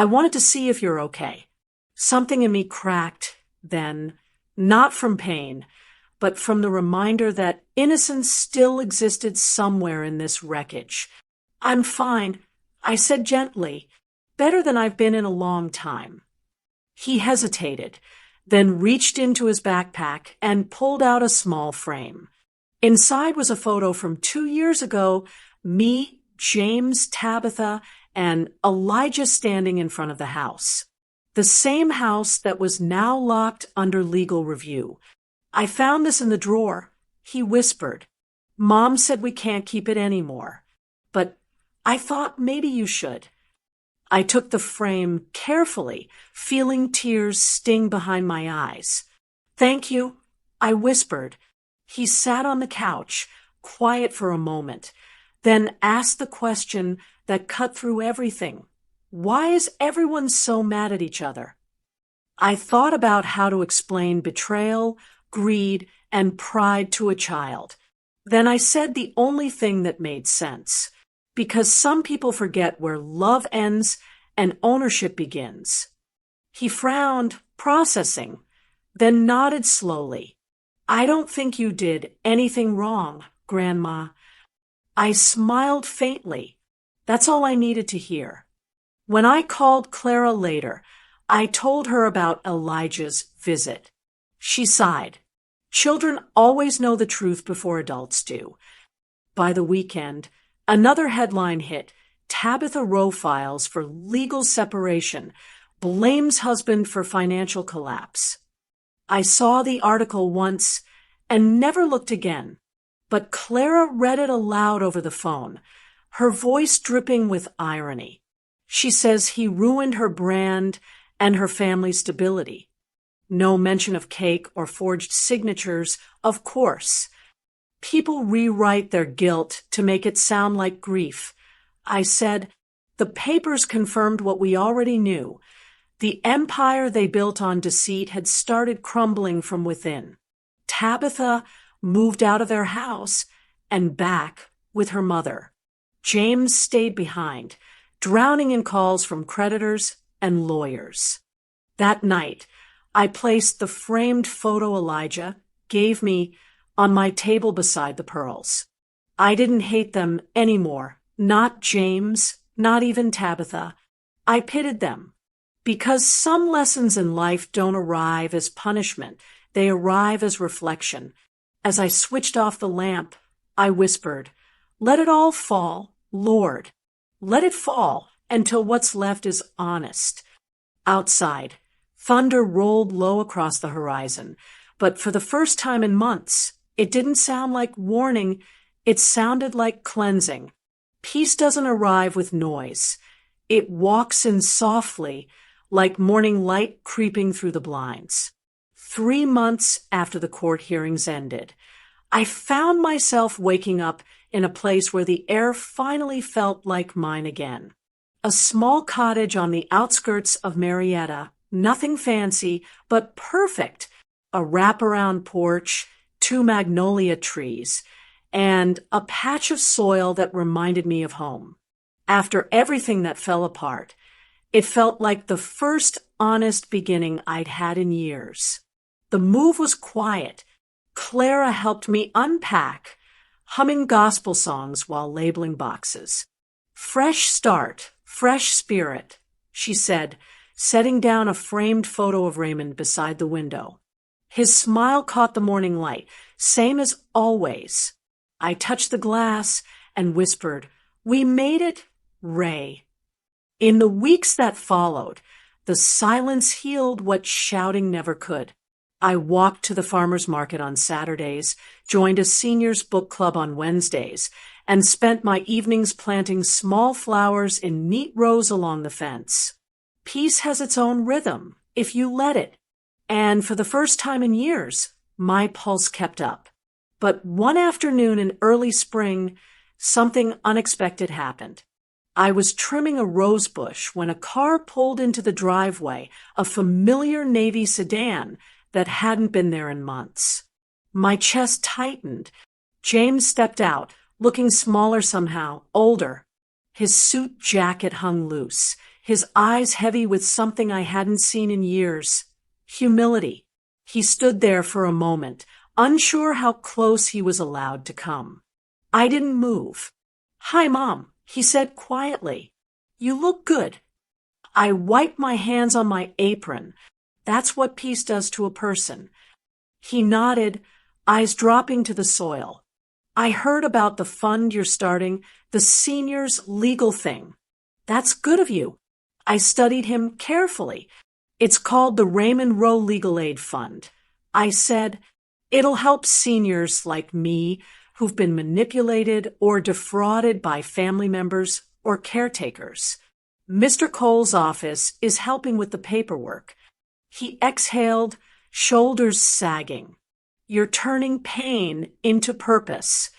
wanted to see if you're okay." Something in me cracked then, not from pain, but from the reminder that innocence still existed somewhere in this wreckage. "I'm fine," I said gently, "better than I've been in a long time." He hesitated, then reached into his backpack and pulled out a small frame. Inside was a photo from 2 years ago, me, James, Tabitha, and Elijah standing in front of the house. The same house that was now locked under legal review. "I found this in the drawer," he whispered. "Mom said we can't keep it anymore. But I thought maybe you should." I took the frame carefully, feeling tears sting behind my eyes. "Thank you," I whispered. He sat on the couch, quiet for a moment, then asked the question that cut through everything. "Why is everyone so mad at each other?" I thought about how to explain betrayal, greed, and pride to a child. Then I said the only thing that made sense. Because some people forget where love ends and ownership begins. He frowned, processing, then nodded slowly. "I don't think you did anything wrong, Grandma." I smiled faintly. That's all I needed to hear. When I called Clara later, I told her about Elijah's visit. She sighed. Children always know the truth before adults do. By the weekend, another headline hit. Tabitha Rowe files for legal separation, blames husband for financial collapse. I saw the article once and never looked again, but Clara read it aloud over the phone, her voice dripping with irony. She says he ruined her brand and her family's stability. No mention of cake or forged signatures, of course. People rewrite their guilt to make it sound like grief. I said, the papers confirmed what we already knew. The empire they built on deceit had started crumbling from within. Tabitha moved out of their house and back with her mother. James stayed behind, drowning in calls from creditors and lawyers. That night, I placed the framed photo Elijah gave me on my table beside the pearls. I didn't hate them anymore, not James, not even Tabitha. I pitied them. Because some lessons in life don't arrive as punishment, they arrive as reflection. As I switched off the lamp, I whispered, "Let it all fall, Lord. Let it fall until what's left is honest." Outside, thunder rolled low across the horizon, but for the first time in months, it didn't sound like warning, it sounded like cleansing. Peace doesn't arrive with noise. It walks in softly, like morning light creeping through the blinds. 3 months after the court hearings ended, I found myself waking up in a place where the air finally felt like mine again. A small cottage on the outskirts of Marietta, nothing fancy, but perfect. A wraparound porch, 2 magnolia trees, and a patch of soil that reminded me of home. After everything that fell apart, it felt like the first honest beginning I'd had in years. The move was quiet. Clara helped me unpack, humming gospel songs while labeling boxes. "Fresh start, fresh spirit," she said, setting down a framed photo of Raymond beside the window. His smile caught the morning light, same as always. I touched the glass and whispered, "We made it, Ray." In the weeks that followed, the silence healed what shouting never could. I walked to the farmers market on Saturdays, joined a seniors book club on Wednesdays, and spent my evenings planting small flowers in neat rows along the fence. Peace has its own rhythm, if you let it. And for the first time in years, my pulse kept up. But one afternoon in early spring, something unexpected happened. I was trimming a rose bush when a car pulled into the driveway, a familiar Navy sedan that hadn't been there in months. My chest tightened. James stepped out, looking smaller somehow, older. His suit jacket hung loose, his eyes heavy with something I hadn't seen in years. Humility. He stood there for a moment, unsure how close he was allowed to come. I didn't move. "Hi, Mom," he said quietly. "You look good." I wiped my hands on my apron. That's what peace does to a person. He nodded, eyes dropping to the soil. "I heard about the fund you're starting, the seniors' legal thing. That's good of you." I studied him carefully. "It's called the Raymond Rowe Legal Aid Fund." I said, "It'll help seniors like me who've been manipulated or defrauded by family members or caretakers. Mr. Cole's office is helping with the paperwork." He exhaled, shoulders sagging. "You're turning pain into purpose."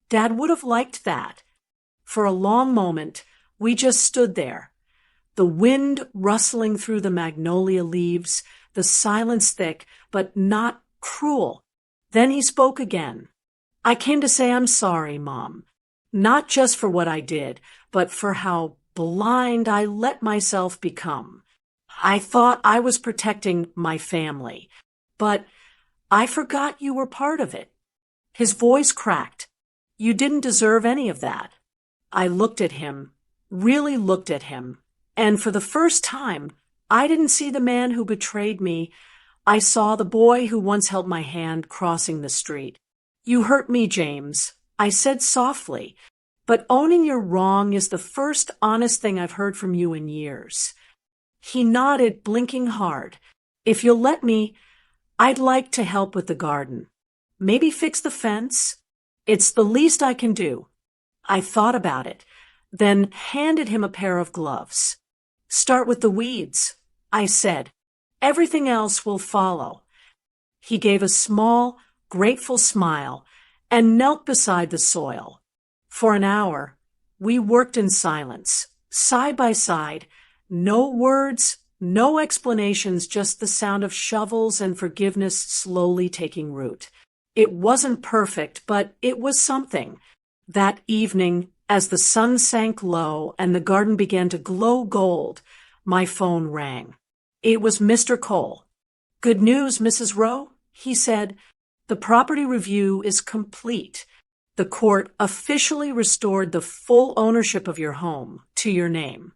Dad would have liked that. For a long moment, we just stood there. The wind rustling through the magnolia leaves, the silence thick, but not cruel. Then he spoke again. "I came to say I'm sorry, Mom. Not just for what I did, but for how blind I let myself become. I thought I was protecting my family, but I forgot you were part of it." His voice cracked. "You didn't deserve any of that." I looked at him, really looked at him, and for the first time, I didn't see the man who betrayed me. I saw the boy who once held my hand crossing the street. "You hurt me, James," I said softly, "but owning you're wrong is the first honest thing I've heard from you in years." He nodded, blinking hard. "If you'll let me, I'd like to help with the garden. Maybe fix the fence. It's the least I can do." I thought about it, then handed him a pair of gloves. "Start with the weeds," I said. "Everything else will follow." He gave a small, grateful smile and knelt beside the soil. For an hour, we worked in silence, side by side. No words, no explanations, just the sound of shovels and forgiveness slowly taking root. It wasn't perfect, but it was something. That evening, as the sun sank low and the garden began to glow gold, my phone rang. It was Mr. Cole. "Good news, Mrs. Rowe," he said. "The property review is complete. The court officially restored the full ownership of your home to your name.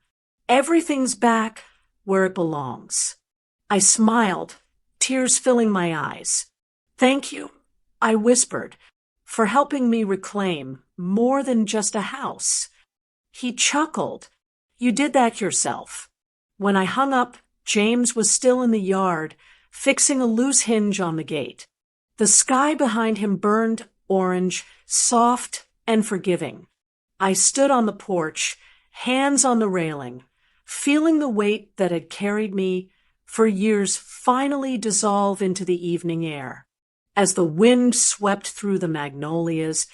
Everything's back where it belongs." I smiled, tears filling my eyes. "Thank you," I whispered, "for helping me reclaim more than just a house." He chuckled. "You did that yourself." When I hung up, James was still in the yard, fixing a loose hinge on the gate. The sky behind him burned orange, soft and forgiving. I stood on the porch, hands on the railing, feeling the weight that had carried me for years finally dissolve into the evening air. As the wind swept through the magnolias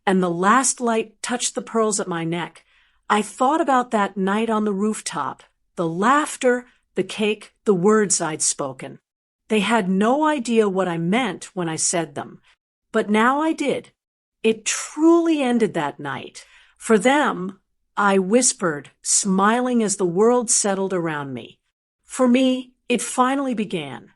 and the last light touched the pearls at my neck, I thought about that night on the rooftop, the laughter, the cake, the words I'd spoken. They had no idea what I meant when I said them, but now I did. It truly ended that night. For them, I whispered, smiling as the world settled around me. For me, it finally began.